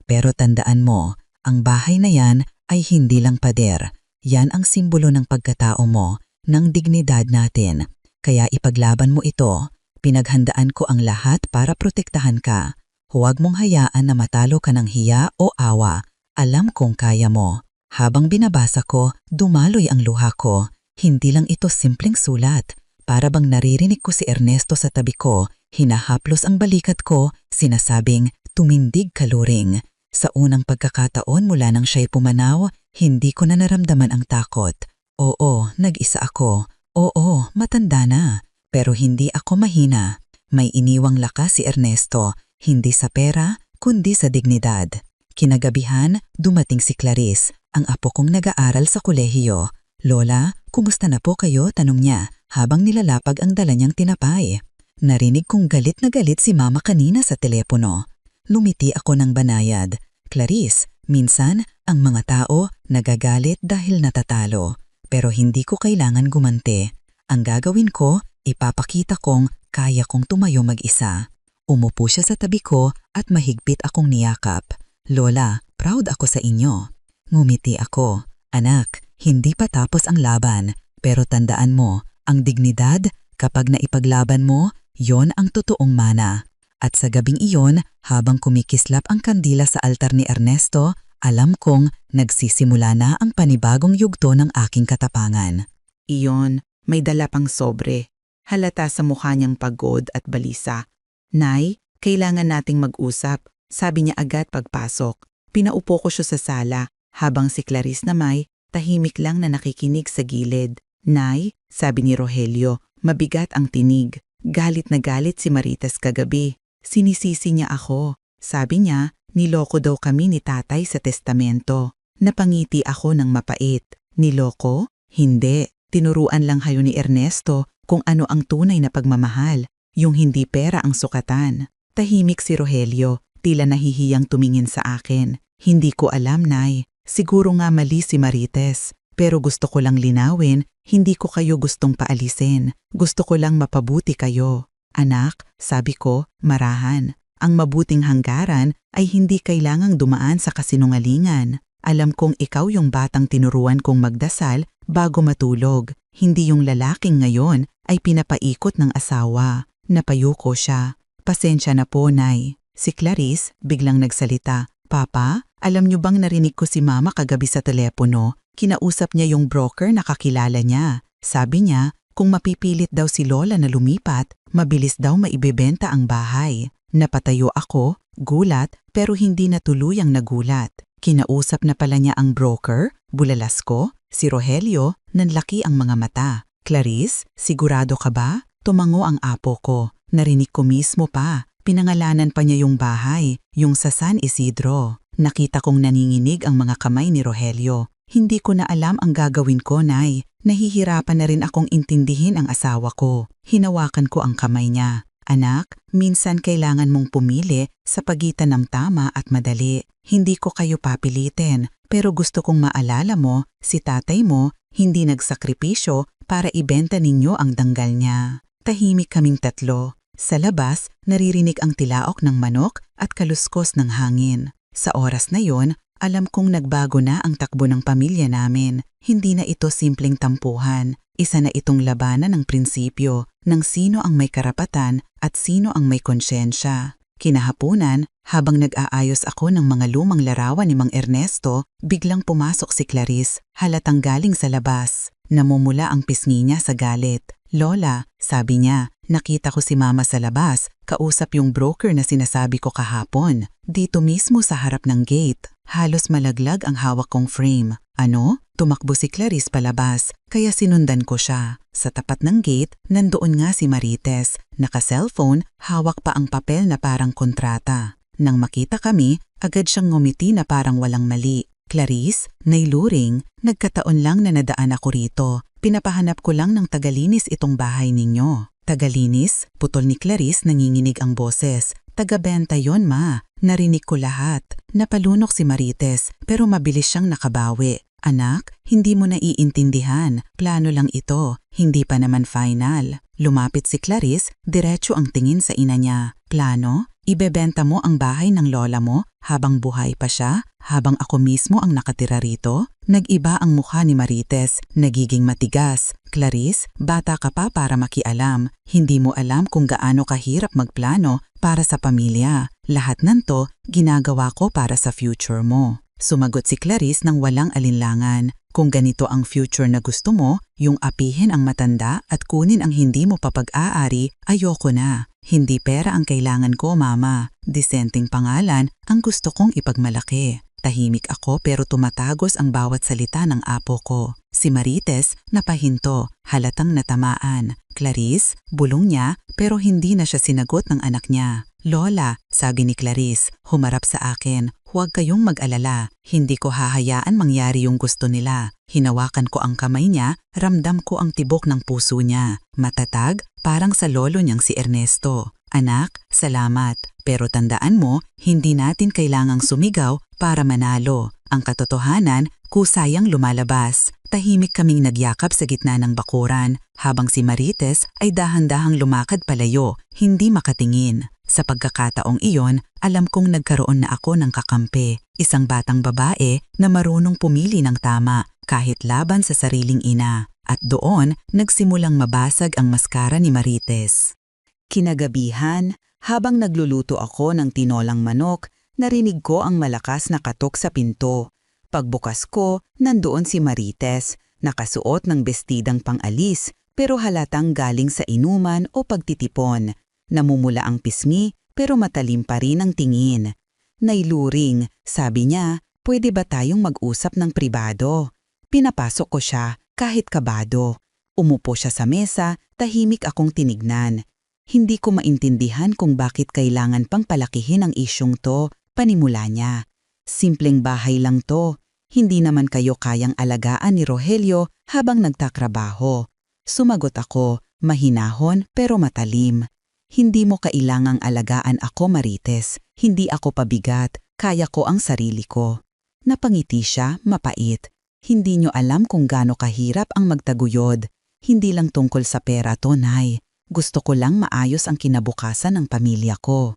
Pero tandaan mo, ang bahay na yan ay hindi lang pader. Yan ang simbolo ng pagkatao mo, ng dignidad natin. Kaya ipaglaban mo ito. Pinaghandaan ko ang lahat para protektahan ka. Huwag mong hayaan na matalo ka ng hiya o awa. Alam kong kaya mo. Habang binabasa ko, dumaloy ang luha ko. Hindi lang ito simpleng sulat. Para bang naririnig ko si Ernesto sa tabi ko, hinahaplos ang balikat ko, sinasabing, tumindig ka, Luring. Sa unang pagkakataon mula nang siya'y pumanaw, hindi ko na naramdaman ang takot. Oo, nag-isa ako. Oo, matanda na. Pero hindi ako mahina. May iniwang lakas si Ernesto, hindi sa pera, kundi sa dignidad. Kinagabihan, dumating si Clarice, ang apo kong nag-aaral sa kolehiyo. Lola, kumusta na po kayo? Tanong niya, habang nilalapag ang dala niyang tinapay. Narinig kong galit na galit si mama kanina sa telepono. Lumiti ako ng banayad. Clarice, minsan, ang mga tao nagagalit dahil natatalo. Pero hindi ko kailangan gumanti. Ang gagawin ko, ipapakita kong kaya kong tumayo mag-isa. Umupo siya sa tabi ko at mahigpit akong niyakap. Lola, proud ako sa inyo. Ngumiti ako. Anak, hindi pa tapos ang laban. Pero tandaan mo, ang dignidad, kapag naipaglaban mo, yon ang totoong mana. At sa gabing iyon, habang kumikislap ang kandila sa altar ni Ernesto, alam kong nagsisimula na ang panibagong yugto ng aking katapangan. Iyon, may dala pang sobre. Halata sa mukha niyang pagod at balisa. Nay, kailangan nating mag-usap, sabi niya agad pagpasok. Pinaupo ko siya sa sala, habang si Clarice na may tahimik lang na nakikinig sa gilid. Nay, sabi ni Rogelio, mabigat ang tinig. Galit na galit si Marites kagabi. Sinisisi niya ako. Sabi niya, niloko daw kami ni tatay sa testamento. Napangiti ako ng mapait. Niloko? Hindi. Tinuruan lang kayo ni Ernesto kung ano ang tunay na pagmamahal. Yung hindi pera ang sukatan. Tahimik si Rogelio, tila nahihiyang tumingin sa akin. Hindi ko alam, Nay. Siguro nga mali si Marites. Pero gusto ko lang linawin, hindi ko kayo gustong paalisin. Gusto ko lang mapabuti kayo. Anak, sabi ko, marahan. Ang mabuting hanggaran ay hindi kailangang dumaan sa kasinungalingan. Alam kong ikaw yung batang tinuruan kong magdasal bago matulog. Hindi yung lalaking ngayon ay pinapaikot ng asawa. Napayuko siya. Pasensya na po, Nay. Si Clarice biglang nagsalita. Papa, alam niyo bang narinig ko si Mama kagabi sa telepono? Kinausap niya yung broker na kakilala niya. Sabi niya, kung mapipilit daw si Lola na lumipat, mabilis daw maibebenta ang bahay. Napatayo ako, gulat, pero hindi na tuluyang nagulat. Kinausap na pala niya ang broker, bulalas ko, si Rogelio, nanlaki ang mga mata. Clarice, sigurado ka ba? Tumango ang apo ko. Narinig ko mismo pa. Pinangalanan pa niya yung bahay, yung sa San Isidro. Nakita kong nanginginig ang mga kamay ni Rogelio. Hindi ko na alam ang gagawin ko, Nay. Nahihirapan na rin akong intindihin ang asawa ko. Hinawakan ko ang kamay niya. Anak, minsan kailangan mong pumili sa pagitan ng tama at madali. Hindi ko kayo papilitin, pero gusto kong maalala mo, si tatay mo, hindi nagsakripisyo para ibenta ninyo ang danggal niya. Tahimik kaming tatlo. Sa labas, naririnig ang tilaok ng manok at kaluskos ng hangin. Sa oras na yon, alam kong nagbago na ang takbo ng pamilya namin. Hindi na ito simpleng tampuhan. Isa na itong labanan ng prinsipyo ng sino ang may karapatan at sino ang may konsyensya. Kinahapunan, habang nag-aayos ako ng mga lumang larawan ni Mang Ernesto, biglang pumasok si Clarice, halatang galing sa labas. Namumula ang pisngi niya sa galit. Lola, sabi niya, nakita ko si Mama sa labas, kausap yung broker na sinasabi ko kahapon. Dito mismo sa harap ng gate, halos malaglag ang hawak kong frame. Ano? Tumakbo si Clarice palabas, kaya sinundan ko siya. Sa tapat ng gate, nandoon nga si Marites. Naka-cellphone, hawak pa ang papel na parang kontrata. Nang makita kami, agad siyang ngumiti na parang walang mali. Clarice, nailuring, nagkataon lang na nadaan ako rito. Pinapahanap ko lang ng tagalinis itong bahay ninyo. Tagalinis? Putol ni Clarice, nanginginig ang boses. Tagabenta yon, Ma. Narinig ko lahat. Napalunok si Marites, pero mabilis siyang nakabawi. Anak, hindi mo naiintindihan. Plano lang ito. Hindi pa naman final. Lumapit si Clarice, diretso ang tingin sa ina niya. Plano? Ibebenta mo ang bahay ng lola mo habang buhay pa siya? Habang ako mismo ang nakatira rito? Nag-iba ang mukha ni Marites, nagiging matigas. Clarice, bata ka pa para makialam. Hindi mo alam kung gaano kahirap magplano para sa pamilya. Lahat nanto, ginagawa ko para sa future mo. Sumagot si Clarice ng walang alinlangan. Kung ganito ang future na gusto mo, yung apihin ang matanda at kunin ang hindi mo papag-aari, ayoko na. Hindi pera ang kailangan ko, Mama. Disenteng pangalan ang gusto kong ipagmalaki. Tahimik ako pero tumatagos ang bawat salita ng apo ko. Si Marites, napahinto, halatang natamaan. Clarice, bulong niya pero hindi na siya sinagot ng anak niya. Lola, sabi ni Clarice, humarap sa akin, huwag kayong mag-alala. Hindi ko hahayaan mangyari yung gusto nila. Hinawakan ko ang kamay niya, ramdam ko ang tibok ng puso niya. Matatag, parang sa lolo niyang si Ernesto. Anak, salamat. Pero tandaan mo, hindi natin kailangang sumigaw para manalo. Ang katotohanan, kusayang lumalabas. Tahimik kaming nagyakap sa gitna ng bakuran, habang si Marites ay dahan-dahang lumakad palayo, hindi makatingin. Sa pagkakataong iyon, alam kong nagkaroon na ako ng kakampi, isang batang babae na marunong pumili ng tama kahit laban sa sariling ina. At doon, nagsimulang mabasag ang maskara ni Marites. Kinagabihan, habang nagluluto ako ng tinolang manok, narinig ko ang malakas na katok sa pinto. Pagbukas ko, nandoon si Marites, nakasuot ng bestidang pang-alis pero halatang galing sa inuman o pagtitipon. Namumula ang pisngi pero matalim pa rin ang tingin. Nailuring, sabi niya, pwede ba tayong mag-usap ng pribado? Pinapasok ko siya kahit kabado. Umupo siya sa mesa, tahimik akong tinignan. Hindi ko maintindihan kung bakit kailangan pang palakihin ang isyong to, panimula niya. Simpleng bahay lang to. Hindi naman kayo kayang alagaan ni Rogelio habang nagtatrabaho. Sumagot ako, mahinahon pero matalim. Hindi mo kailangang alagaan ako, Marites. Hindi ako pabigat. Kaya ko ang sarili ko. Napangiti siya, mapait. Hindi niyo alam kung gaano kahirap ang magtaguyod. Hindi lang tungkol sa pera to, Nay. Gusto ko lang maayos ang kinabukasan ng pamilya ko.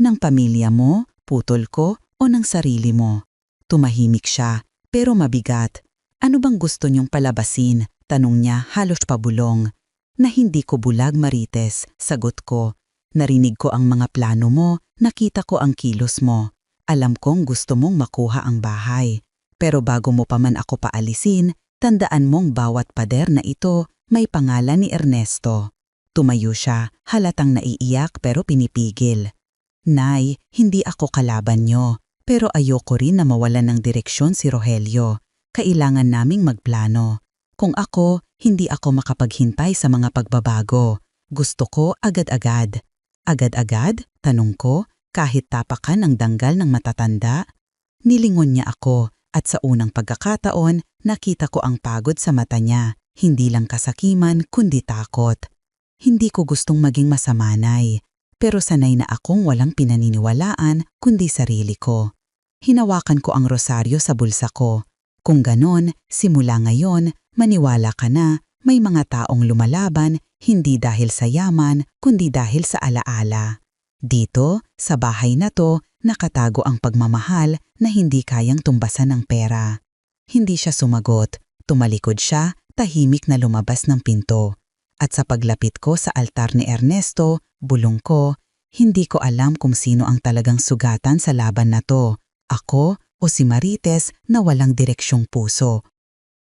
Ng pamilya mo, putol ko, o ng sarili mo? Tumahimik siya, pero mabigat. Ano bang gusto niyong palabasin? Tanong niya, halos pabulong. Na hindi ko bulag, Marites, sagot ko. Narinig ko ang mga plano mo, nakita ko ang kilos mo. Alam kong gusto mong makuha ang bahay. Pero bago mo pa man ako paalisin, tandaan mong bawat pader na ito may pangalan ni Ernesto. Tumayo siya, halatang naiiyak pero pinipigil. Nay, hindi ako kalaban niyo, pero ayoko rin na mawalan ng direksyon si Rogelio. Kailangan naming magplano. Kung ako, hindi ako makapaghintay sa mga pagbabago. Gusto ko agad-agad. Agad-agad? Tanong ko, kahit tapakan ng danggal ng matatanda. Nilingon niya ako at sa unang pagkakataon, nakita ko ang pagod sa mata niya. Hindi lang kasakiman kundi takot. Hindi ko gustong maging masama, Nay, pero sanay na akong walang pinaniniwalaan kundi sarili ko. Hinawakan ko ang rosaryo sa bulsa ko. Kung ganon, simula ngayon, maniwala ka na may mga taong lumalaban hindi dahil sa yaman kundi dahil sa alaala. Dito, sa bahay na to, nakatago ang pagmamahal na hindi kayang tumbasan ng pera. Hindi siya sumagot. Tumalikod siya, tahimik na lumabas ng pinto. At sa paglapit ko sa altar ni Ernesto, bulong ko, hindi ko alam kung sino ang talagang sugatan sa laban na to. Ako o si Marites na walang direksyong puso.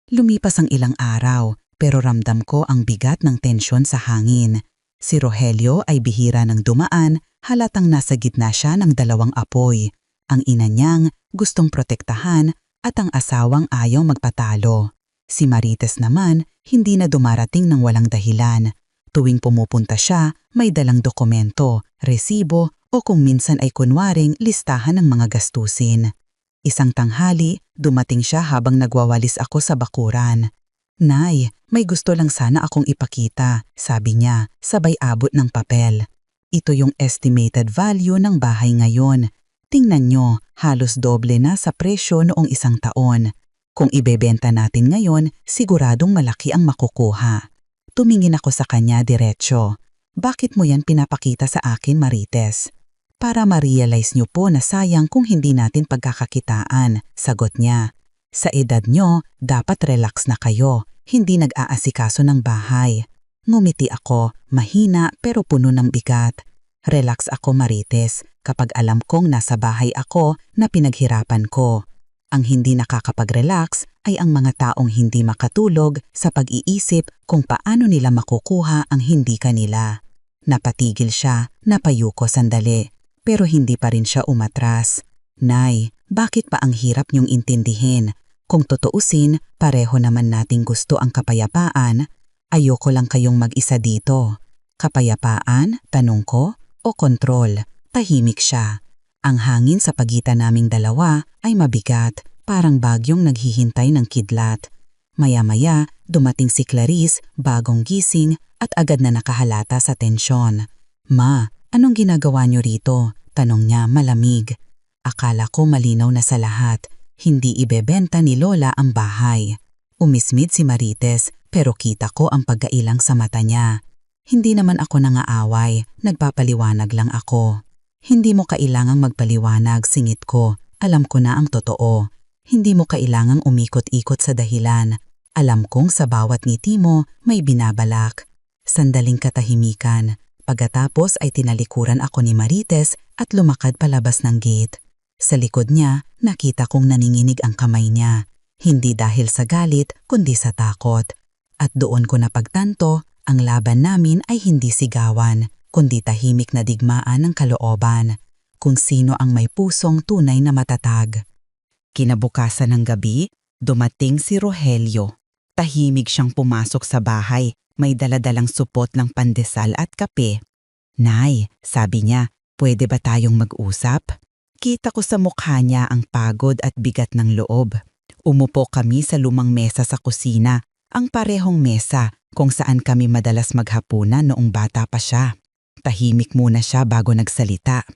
Lumipas ang ilang araw, pero ramdam ko ang bigat ng tensyon sa hangin. Si Rogelio ay bihira ng dumaan, halatang nasa gitna siya ng dalawang apoy. Ang ina niyang gustong protektahan at ang asawang ayaw magpatalo. Si Marites naman hindi na dumarating ng walang dahilan. Tuwing pumupunta siya, may dalang dokumento, resibo o kung minsan ay kunwaring listahan ng mga gastusin. Isang tanghali, dumating siya habang nagwawalis ako sa bakuran. Nay, may gusto lang sana akong ipakita, sabi niya, sabay abot ng papel. Ito yung estimated value ng bahay ngayon. Tingnan nyo, halos doble na sa presyo noong isang taon. Kung ibebenta natin ngayon, siguradong malaki ang makukuha. Tumingin ako sa kanya diretsyo. Bakit mo yan pinapakita sa akin, Marites? Para ma-realize nyo po na sayang kung hindi natin pagkakakitaan, sagot niya. Sa edad nyo, dapat relax na kayo, hindi nag-aasikaso ng bahay. Ngumiti ako, mahina pero puno ng bigat. Relax ako, Marites, kapag alam kong nasa bahay ako na pinaghirapan ko. Ang hindi nakakapag-relax ay ang mga taong hindi makatulog sa pag-iisip kung paano nila makukuha ang hindi kanila. Napatigil siya, napayuko sandali, pero hindi pa rin siya umatras. Nay, bakit pa ang hirap niyong intindihin? Kung tutuusin, pareho naman nating gusto ang kapayapaan. Ayoko lang kayong mag-isa dito. Kapayapaan? Tanong ko. O kontrol? Tahimik siya. Ang hangin sa pagitan naming dalawa ay mabigat, parang bagyong naghihintay ng kidlat. Maya-maya, dumating si Clarice, bagong gising at agad na nakahalata sa tensyon. Ma, anong ginagawa niyo rito? Tanong niya malamig. Akala ko malinaw na sa lahat. Hindi ibebenta ni Lola ang bahay. Umismid si Marites pero kita ko ang pagkailang sa mata niya. Hindi naman ako nangaaway, nagpapaliwanag lang ako. Hindi mo kailangang magpaliwanag, singit ko. Alam ko na ang totoo. Hindi mo kailangang umikot-ikot sa dahilan. Alam kong sa bawat ngiti mo may binabalak. Sandaling katahimikan. Pagkatapos ay tinalikuran ako ni Marites at lumakad palabas ng gate. Sa likod niya, nakita kong naninginig ang kamay niya. Hindi dahil sa galit, kundi sa takot. At doon ko napagtanto, ang laban namin ay hindi sigawan, kundi tahimik na digmaan ng kalooban. Kung sino ang may pusong tunay na matatag. Kinabukasan ng gabi, dumating si Rogelio. Tahimik siyang pumasok sa bahay, may daladalang supot ng pandesal at kape. Nay, sabi niya, pwede ba tayong mag-usap? Kita ko sa mukha niya ang pagod at bigat ng loob. Umupo kami sa lumang mesa sa kusina, ang parehong mesa kung saan kami madalas maghapunan noong bata pa siya. Tahimik muna siya bago nagsalita.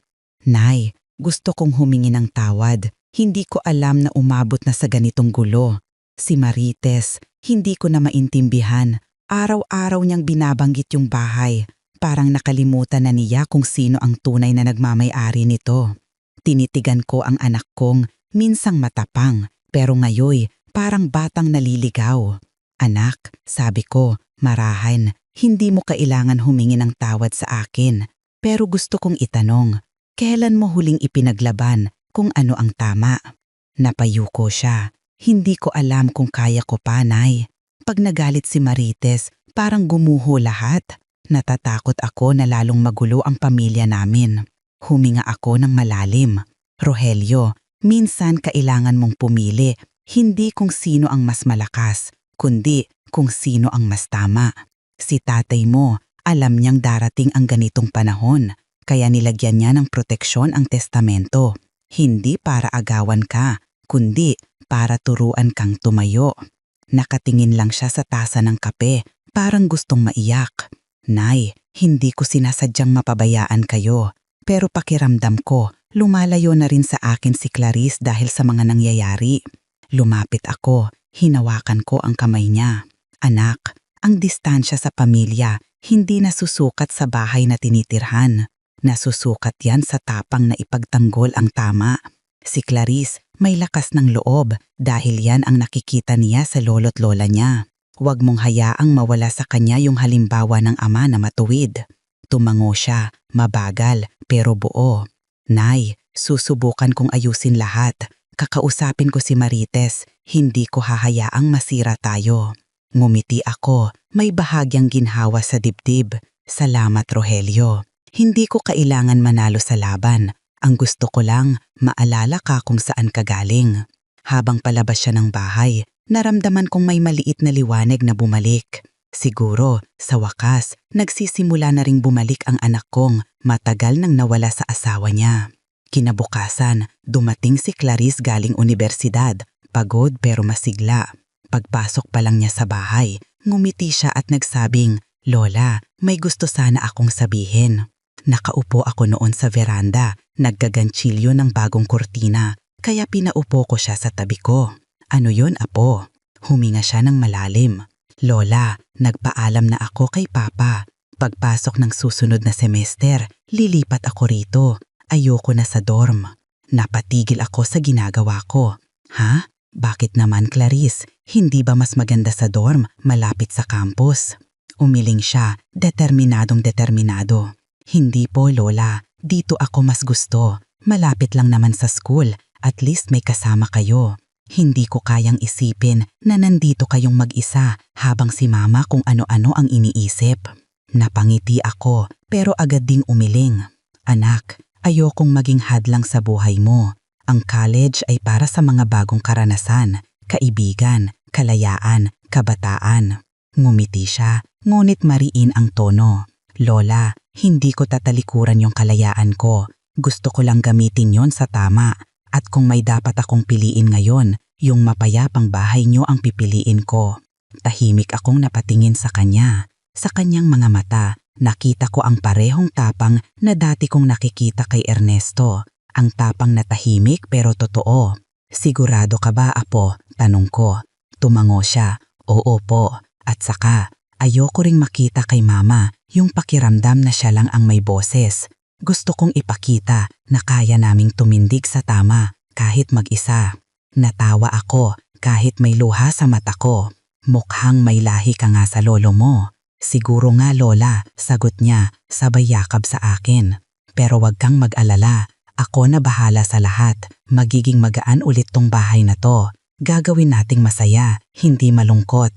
Nay, Gusto kong humingi ng tawad. Hindi ko alam na umabot na sa ganitong gulo. Si Marites, hindi ko na maintindihan. Araw-araw niyang binabanggit yung bahay. Parang nakalimutan na niya kung sino ang tunay na nagmamay-ari nito. Tinitigan ko ang anak kong, minsang matapang, pero ngayoy parang batang naliligaw. Anak, sabi ko, marahan, hindi mo kailangan humingi ng tawad sa akin. Pero gusto kong itanong, kailan mo huling ipinaglaban kung ano ang tama? Napayuko siya. Hindi ko alam kung kaya ko pa, Nay. Pag nagalit si Marites, parang gumuho lahat. Natatakot ako na lalong magulo ang pamilya namin. Huminga ako ng malalim. Rogelio, minsan kailangan mong pumili, hindi kung sino ang mas malakas, kundi kung sino ang mas tama. Si tatay mo, alam niyang darating ang ganitong panahon, kaya nilagyan niya ng proteksyon ang testamento. Hindi para agawan ka, kundi para turuan kang tumayo. Nakatingin lang siya sa tasa ng kape, parang gustong maiyak. Nay, hindi ko sinasadyang mapabayaan kayo, pero pakiramdam ko, lumalayo na rin sa akin si Clarice dahil sa mga nangyayari. Lumapit ako, hinawakan ko ang kamay niya. Anak, ang distansya sa pamilya hindi nasusukat sa bahay na tinitirhan. Nasusukat yan sa tapang na ipagtanggol ang tama. Si Clarice may lakas ng loob dahil yan ang nakikita niya sa lolo't lola niya. Huwag mong hayaang mawala sa kanya yung halimbawa ng ama na matuwid. Tumango siya, mabagal pero buo. Nay, susubukan kong ayusin lahat. Kakausapin ko si Marites, hindi ko hahayaang masira tayo. Ngumiti ako, may bahagyang ginhawa sa dibdib. Salamat, Rogelio. Hindi ko kailangan manalo sa laban. Ang gusto ko lang, maalala ka kung saan ka galing. Habang palabas siya ng bahay, naramdaman kong may maliit na liwanag na bumalik. Siguro, sa wakas, nagsisimula na ring bumalik ang anak kong matagal nang nawala sa asawa niya. Kinabukasan, dumating si Clarice galing unibersidad, pagod pero masigla. Pagpasok pa lang niya sa bahay, ngumiti siya at nagsabing, "Lola, may gusto sana akong sabihin." Nakaupo ako noon sa veranda, naggaganchilyo ng bagong kurtina, kaya pinaupo ko siya sa tabi ko. "Ano yun, apo?" Huminga siya ng malalim. "Lola, nagpaalam na ako kay Papa. Pagpasok ng susunod na semester, lilipat ako rito. Ayoko na sa dorm." Napatigil ako sa ginagawa ko. "Ha? Bakit naman, Clarice? Hindi ba mas maganda sa dorm, malapit sa campus?" Umiling siya, determinado. "Hindi po, Lola. Dito ako mas gusto. Malapit lang naman sa school. At least may kasama kayo. Hindi ko kayang isipin na nandito kayong mag-isa habang si Mama kung ano-ano ang iniisip." Napangiti ako, pero agad ding umiling. "Anak, ayokong maging hadlang sa buhay mo. Ang college ay para sa mga bagong karanasan, kaibigan, kalayaan, kabataan." Ngumiti siya, ngunit mariin ang tono. "Lola, hindi ko tatalikuran yung kalayaan ko. Gusto ko lang gamitin yon sa tama. At kung may dapat akong piliin ngayon, yung mapayapang bahay niyo ang pipiliin ko." Tahimik akong napatingin sa kanya. Sa kanyang mga mata, nakita ko ang parehong tapang na dati kong nakikita kay Ernesto. Ang tapang na tahimik pero totoo. "Sigurado ka ba, apo?" tanong ko. Tumango siya. "Oo po. At saka, ayoko ring makita kay Mama yung pakiramdam na siya lang ang may boses. Gusto kong ipakita na kaya naming tumindig sa tama kahit mag-isa." Natawa ako kahit may luha sa mata ko. "Mukhang may lahi ka nga sa lolo mo." "Siguro nga, Lola," sagot niya, sabay yakap sa akin. "Pero wag kang mag-alala. Ako na bahala sa lahat. Magiging magaan ulit tong bahay na to. Gagawin nating masaya, hindi malungkot."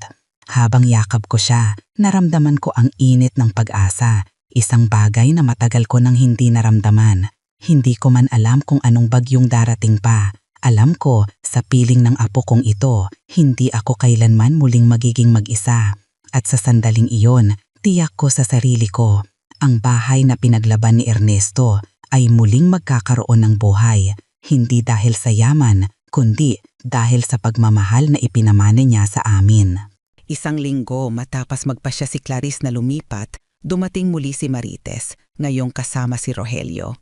Habang yakap ko siya, naramdaman ko ang init ng pag-asa. Isang bagay na matagal ko nang hindi naramdaman. Hindi ko man alam kung anong bagyong darating pa. Alam ko, sa piling ng apo kong ito, hindi ako kailanman muling magiging mag-isa. At sa sandaling iyon, tiyak ko sa sarili ko, ang bahay na pinaglaban ni Ernesto ay muling magkakaroon ng buhay. Hindi dahil sa yaman, kundi dahil sa pagmamahal na ipinamana niya sa amin. Isang linggo matapos magpasya si Clarice na lumipat, dumating muli si Marites, ngayong kasama si Rogelio.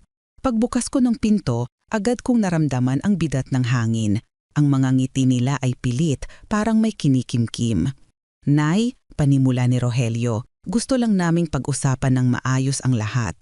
Pagbukas ko ng pinto, agad kong naramdaman ang bidat ng hangin. Ang mga ngiti nila ay pilit, parang may kinikimkim. Nay, panimula ni Rogelio, gusto lang naming pag-usapan ng maayos ang lahat.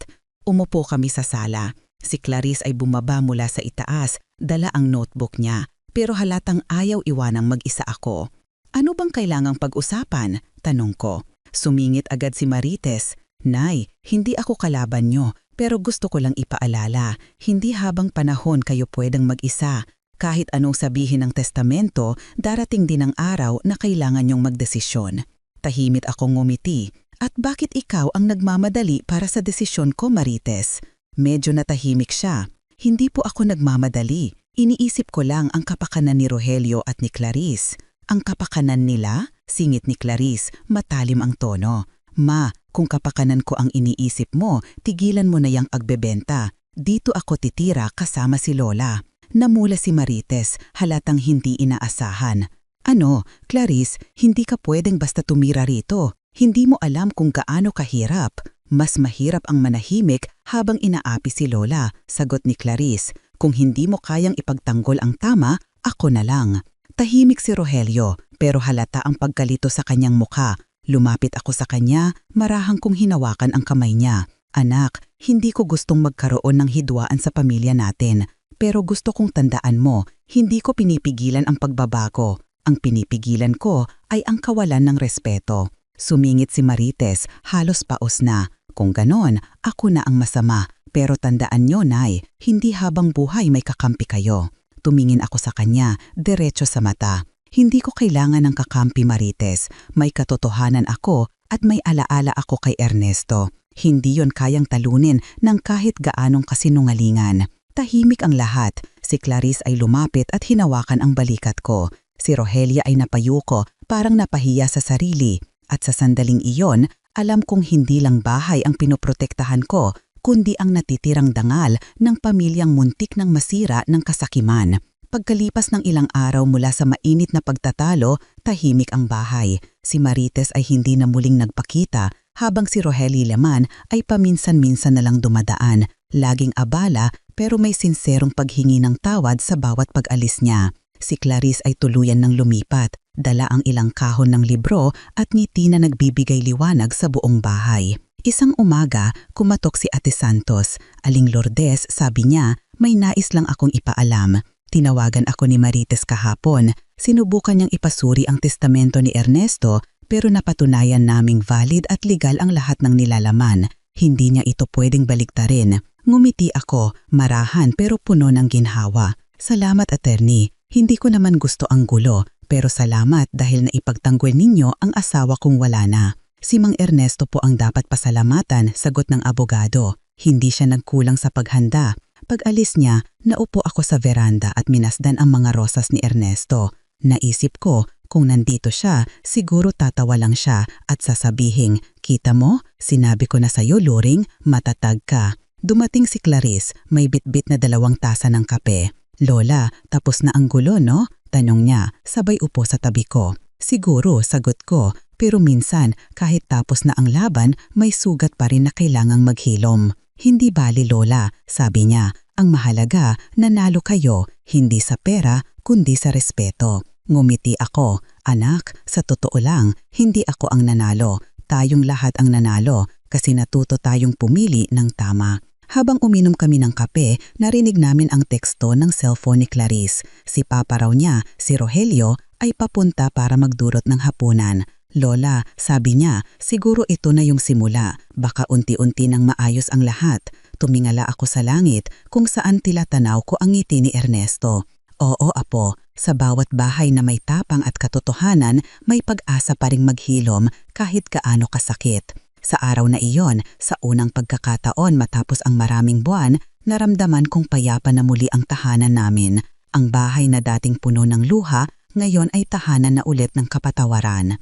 Umupo kami sa sala. Si Clarice ay bumaba mula sa itaas, dala ang notebook niya, pero halatang ayaw iwanang mag-isa ako. Ano bang kailangang pag-usapan? Tanong ko. Sumingit agad si Marites. Nay, hindi ako kalaban nyo, pero gusto ko lang ipaalala, hindi habang panahon kayo pwedeng mag-isa. Kahit anong sabihin ng testamento, darating din ang araw na kailangan niyong magdesisyon. Tahimik akong ngumiti. At bakit ikaw ang nagmamadali para sa desisyon ko, Marites? Medyo natahimik siya. Hindi po ako nagmamadali. Iniisip ko lang ang kapakanan ni Rogelio at ni Clarice. Ang kapakanan nila? Singit ni Clarice, matalim ang tono. Ma, kung kapakanan ko ang iniisip mo, tigilan mo na yang agbebenta. Dito ako titira kasama si Lola. Namula si Marites, halatang hindi inaasahan. Ano, Clarice, hindi ka pwedeng basta tumira rito. Hindi mo alam kung gaano kahirap. Mas mahirap ang manahimik habang inaapi si Lola, sagot ni Clarice. Kung hindi mo kayang ipagtanggol ang tama, ako na lang. Tahimik si Rogelio, pero halata ang pagkalito sa kanyang mukha. Lumapit ako sa kanya, marahang kong hinawakan ang kamay niya. Anak, hindi ko gustong magkaroon ng hidwaan sa pamilya natin. Pero gusto kong tandaan mo, hindi ko pinipigilan ang pagbabago. Ang pinipigilan ko ay ang kawalan ng respeto. Sumingit si Marites, halos paos na. Kung ganon, ako na ang masama. Pero tandaan nyo, Nay, hindi habang buhay may kakampi kayo. Tumingin ako sa kanya, diretso sa mata. Hindi ko kailangan ng kakampi, Marites. May katotohanan ako at may alaala ako kay Ernesto. Hindi yon kayang talunin ng kahit gaanong kasinungalingan. Tahimik ang lahat. Si Clarice ay lumapit at hinawakan ang balikat ko. Si Rogelia ay napayuko, parang napahiya sa sarili. At sa sandaling iyon, alam kong hindi lang bahay ang pinoprotektahan ko, kundi ang natitirang dangal ng pamilyang muntik ng masira ng kasakiman. Pagkalipas ng ilang araw mula sa mainit na pagtatalo, tahimik ang bahay. Si Marites ay hindi na muling nagpakita, habang si Rogelio Leman ay paminsan-minsan na lang dumadaan. Laging abala pero may sinserong paghingi ng tawad sa bawat pag-alis niya. Si Clarice ay tuluyan ng lumipat, dala ang ilang kahon ng libro at ngiti na nagbibigay liwanag sa buong bahay. Isang umaga, kumatok si Ate Santos. Aling Lourdes, sabi niya, may nais lang akong ipaalam. Tinawagan ako ni Marites kahapon. Sinubukan niyang ipasuri ang testamento ni Ernesto pero napatunayan naming valid at legal ang lahat ng nilalaman. Hindi niya ito pwedeng baliktarin. Ngumiti ako, marahan pero puno ng ginhawa. Salamat, attorney. Hindi ko naman gusto ang gulo, pero salamat dahil naipagtanggol ninyo ang asawa kong wala na. Si Mang Ernesto po ang dapat pasalamatan, sagot ng abogado. Hindi siya nagkulang sa paghanda. Pag-alis niya, naupo ako sa veranda at minasdan ang mga rosas ni Ernesto. Naisip ko, kung nandito siya, siguro tatawa lang siya at sasabihing, kita mo, sinabi ko na sa'yo, Luring, matatag ka. Dumating si Clarice, may bitbit na 2 tasa ng kape. Lola, tapos na ang gulo, no? Tanong niya, sabay upo sa tabi ko. Siguro, sagot ko, pero minsan kahit tapos na ang laban, may sugat pa rin na kailangang maghilom. Hindi bali, Lola, sabi niya. Ang mahalaga, nanalo kayo, hindi sa pera, kundi sa respeto. Ngumiti ako. Anak, sa totoo lang, hindi ako ang nanalo. Tayong lahat ang nanalo kasi natuto tayong pumili ng tama. Habang uminom kami ng kape, narinig namin ang teksto ng cellphone ni Clarice. Si papa raw niya, si Rogelio, ay papunta para magdurot ng hapunan. Lola, sabi niya, siguro ito na yung simula. Baka unti-unti nang maayos ang lahat. Tumingala ako sa langit kung saan tila tanaw ko ang ngiti ni Ernesto. Oo, apo, sa bawat bahay na may tapang at katotohanan, may pag-asa pa ring maghilom kahit gaano kasakit. Sa araw na iyon, sa unang pagkakataon matapos ang maraming buwan, naramdaman kong payapa na muli ang tahanan namin. Ang bahay na dating puno ng luha, ngayon ay tahanan na ulit ng kapatawaran.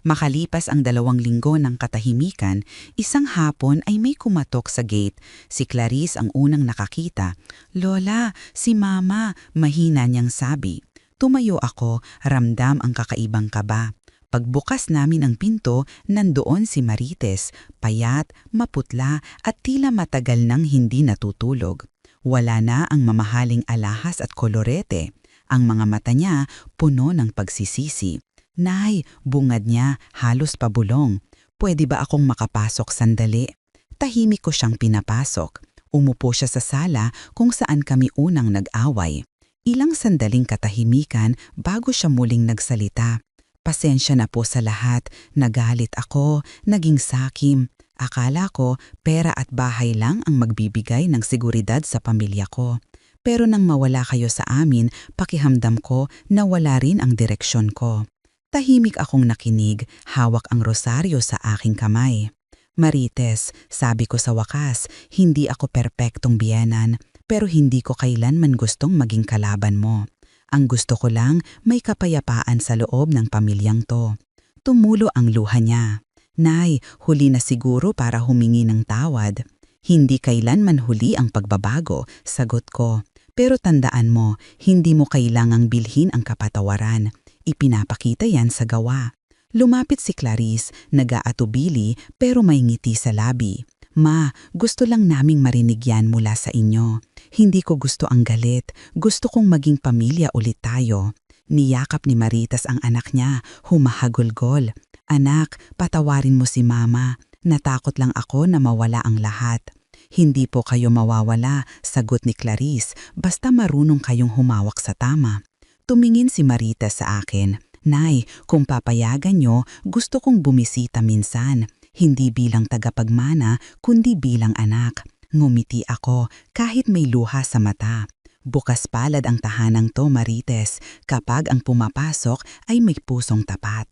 Makalipas ang 2 linggo ng katahimikan, isang hapon ay may kumatok sa gate. Si Clarice ang unang nakakita. Lola, si Mama, mahina niyang sabi. Tumayo ako, ramdam ang kakaibang kaba. Pagbukas namin ang pinto, nandoon si Marites, payat, maputla at tila matagal nang hindi natutulog. Wala na ang mamahaling alahas at kolorete. Ang mga mata niya puno ng pagsisisi. Nay, bungad niya halos pabulong. Pwede ba akong makapasok sandali? Tahimik ko siyang pinapasok. Umupo siya sa sala kung saan kami unang nag-away. Ilang sandaling katahimikan bago siya muling nagsalita. Pasensya na po sa lahat. Nagalit ako, naging sakim. Akala ko pera at bahay lang ang magbibigay ng seguridad sa pamilya ko. Pero nang mawala kayo sa amin, pakihamdam ko na wala rin ang direksyon ko. Tahimik akong nakinig, hawak ang rosaryo sa aking kamay. Marites, sabi ko sa wakas, hindi ako perpektong biyenan, pero hindi ko kailanman gustong maging kalaban mo. Ang gusto ko lang may kapayapaan sa loob ng pamilyang to. Tumulo ang luha niya. Nay, huli na siguro para humingi ng tawad. Hindi kailanman huli ang pagbabago, sagot ko. Pero tandaan mo, hindi mo kailangang bilhin ang kapatawaran. Ipinapakita yan sa gawa. Lumapit si Clarice, nag-aatubili pero may ngiti sa labi. Ma, gusto lang naming marinig yan mula sa inyo. Hindi ko gusto ang galit, gusto kong maging pamilya ulit tayo. Niyakap ni Maritas ang anak niya, humahagulgol. Anak, patawarin mo si Mama. Natakot lang ako na mawala ang lahat. Hindi po kayo mawawala, sagot ni Clarice, basta marunong kayong humawak sa tama. Tumingin si Maritas sa akin. Nay, kung papayagan nyo, gusto kong bumisita minsan. Hindi bilang tagapagmana, kundi bilang anak. Ngumiti ako kahit may luha sa mata. Bukas palad ang tahanang to, Marites, kapag ang pumapasok ay may pusong tapat.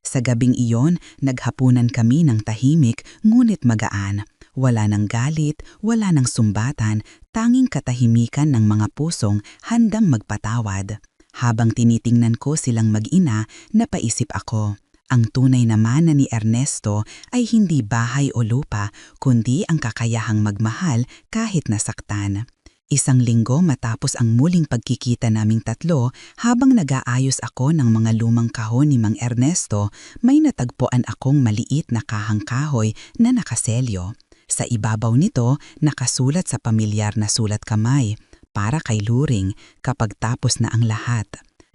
Sa gabing iyon, naghapunan kami ng tahimik ngunit magaan. Wala ng galit, wala ng sumbatan, tanging katahimikan ng mga pusong handang magpatawad. Habang tinitingnan ko silang mag-ina, napaisip ako. Ang tunay na mana ni Ernesto ay hindi bahay o lupa, kundi ang kakayahang magmahal kahit nasaktan. Isang linggo matapos ang muling pagkikita naming tatlo, habang nag-aayos ako ng mga lumang kahon ni Mang Ernesto, may natagpuan akong maliit na kahang kahoy na nakaselyo. Sa ibabaw nito, nakasulat sa pamilyar na sulat kamay, para kay Luring, kapag tapos na ang lahat.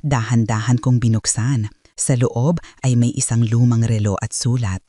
Dahan-dahan kong binuksan. Sa loob ay may isang lumang relo at sulat.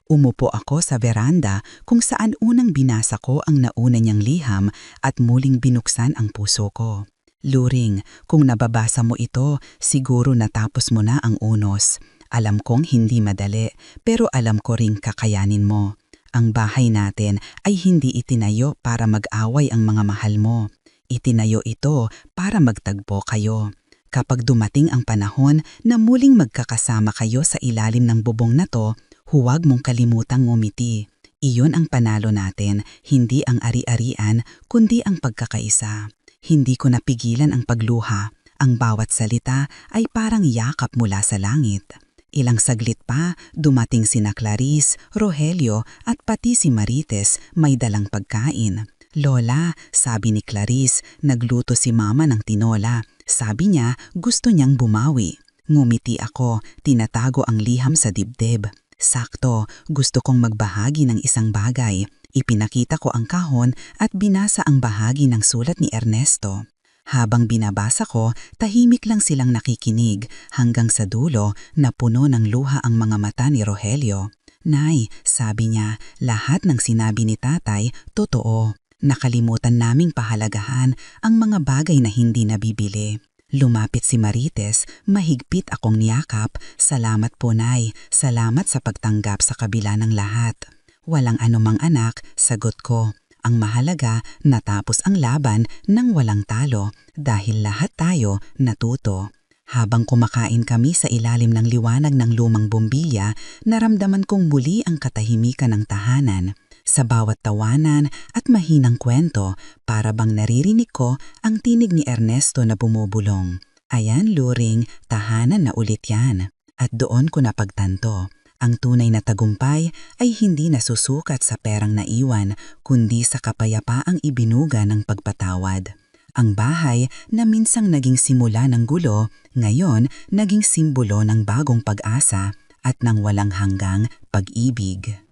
Umupo ako sa veranda kung saan unang binasa ko ang nauna niyang liham at muling binuksan ang puso ko. Luring, kung nababasa mo ito, siguro natapos mo na ang unos. Alam kong hindi madali, pero alam ko ring kakayanin mo. Ang bahay natin ay hindi itinayo para mag-away ang mga mahal mo. Itinayo ito para magtagpo kayo. Kapag dumating ang panahon na muling magkakasama kayo sa ilalim ng bubong na to, huwag mong kalimutang ngumiti. Iyon ang panalo natin, hindi ang ari-arian, kundi ang pagkakaisa. Hindi ko napigilan ang pagluha. Ang bawat salita ay parang yakap mula sa langit. Ilang saglit pa, dumating sina Clarice, Rogelio at pati si Marites, may dalang pagkain. Lola, sabi ni Clarice, nagluto si Mama ng tinola. Sabi niya, gusto niyang bumawi. Ngumiti ako, tinatago ang liham sa dibdib. Sakto, gusto kong magbahagi ng isang bagay. Ipinakita ko ang kahon at binasa ang bahagi ng sulat ni Ernesto. Habang binabasa ko, tahimik lang silang nakikinig hanggang sa dulo na puno ng luha ang mga mata ni Rogelio. Nay, sabi niya, lahat ng sinabi ni tatay, totoo. Nakalimutan naming pahalagahan ang mga bagay na hindi nabibili. Lumapit si Marites, mahigpit akong niyakap. Salamat po, Nay. Salamat sa pagtanggap sa kabila ng lahat. Walang anumang anak, sagot ko. Ang mahalaga, natapos ang laban nang walang talo dahil lahat tayo natuto. Habang kumakain kami sa ilalim ng liwanag ng lumang bombilya, naramdaman kong muli ang katahimikan ng tahanan. Sa bawat tawanan at mahinang kwento, para bang naririnig ko ang tinig ni Ernesto na bumubulong. Ayan, Luring, tahanan na ulit yan. At doon ko napagtanto. Ang tunay na tagumpay ay hindi nasusukat sa perang naiwan, kundi sa kapayapaang ibinuga ng pagpatawad. Ang bahay na minsang naging simula ng gulo, ngayon naging simbolo ng bagong pag-asa at ng walang hanggang pag-ibig.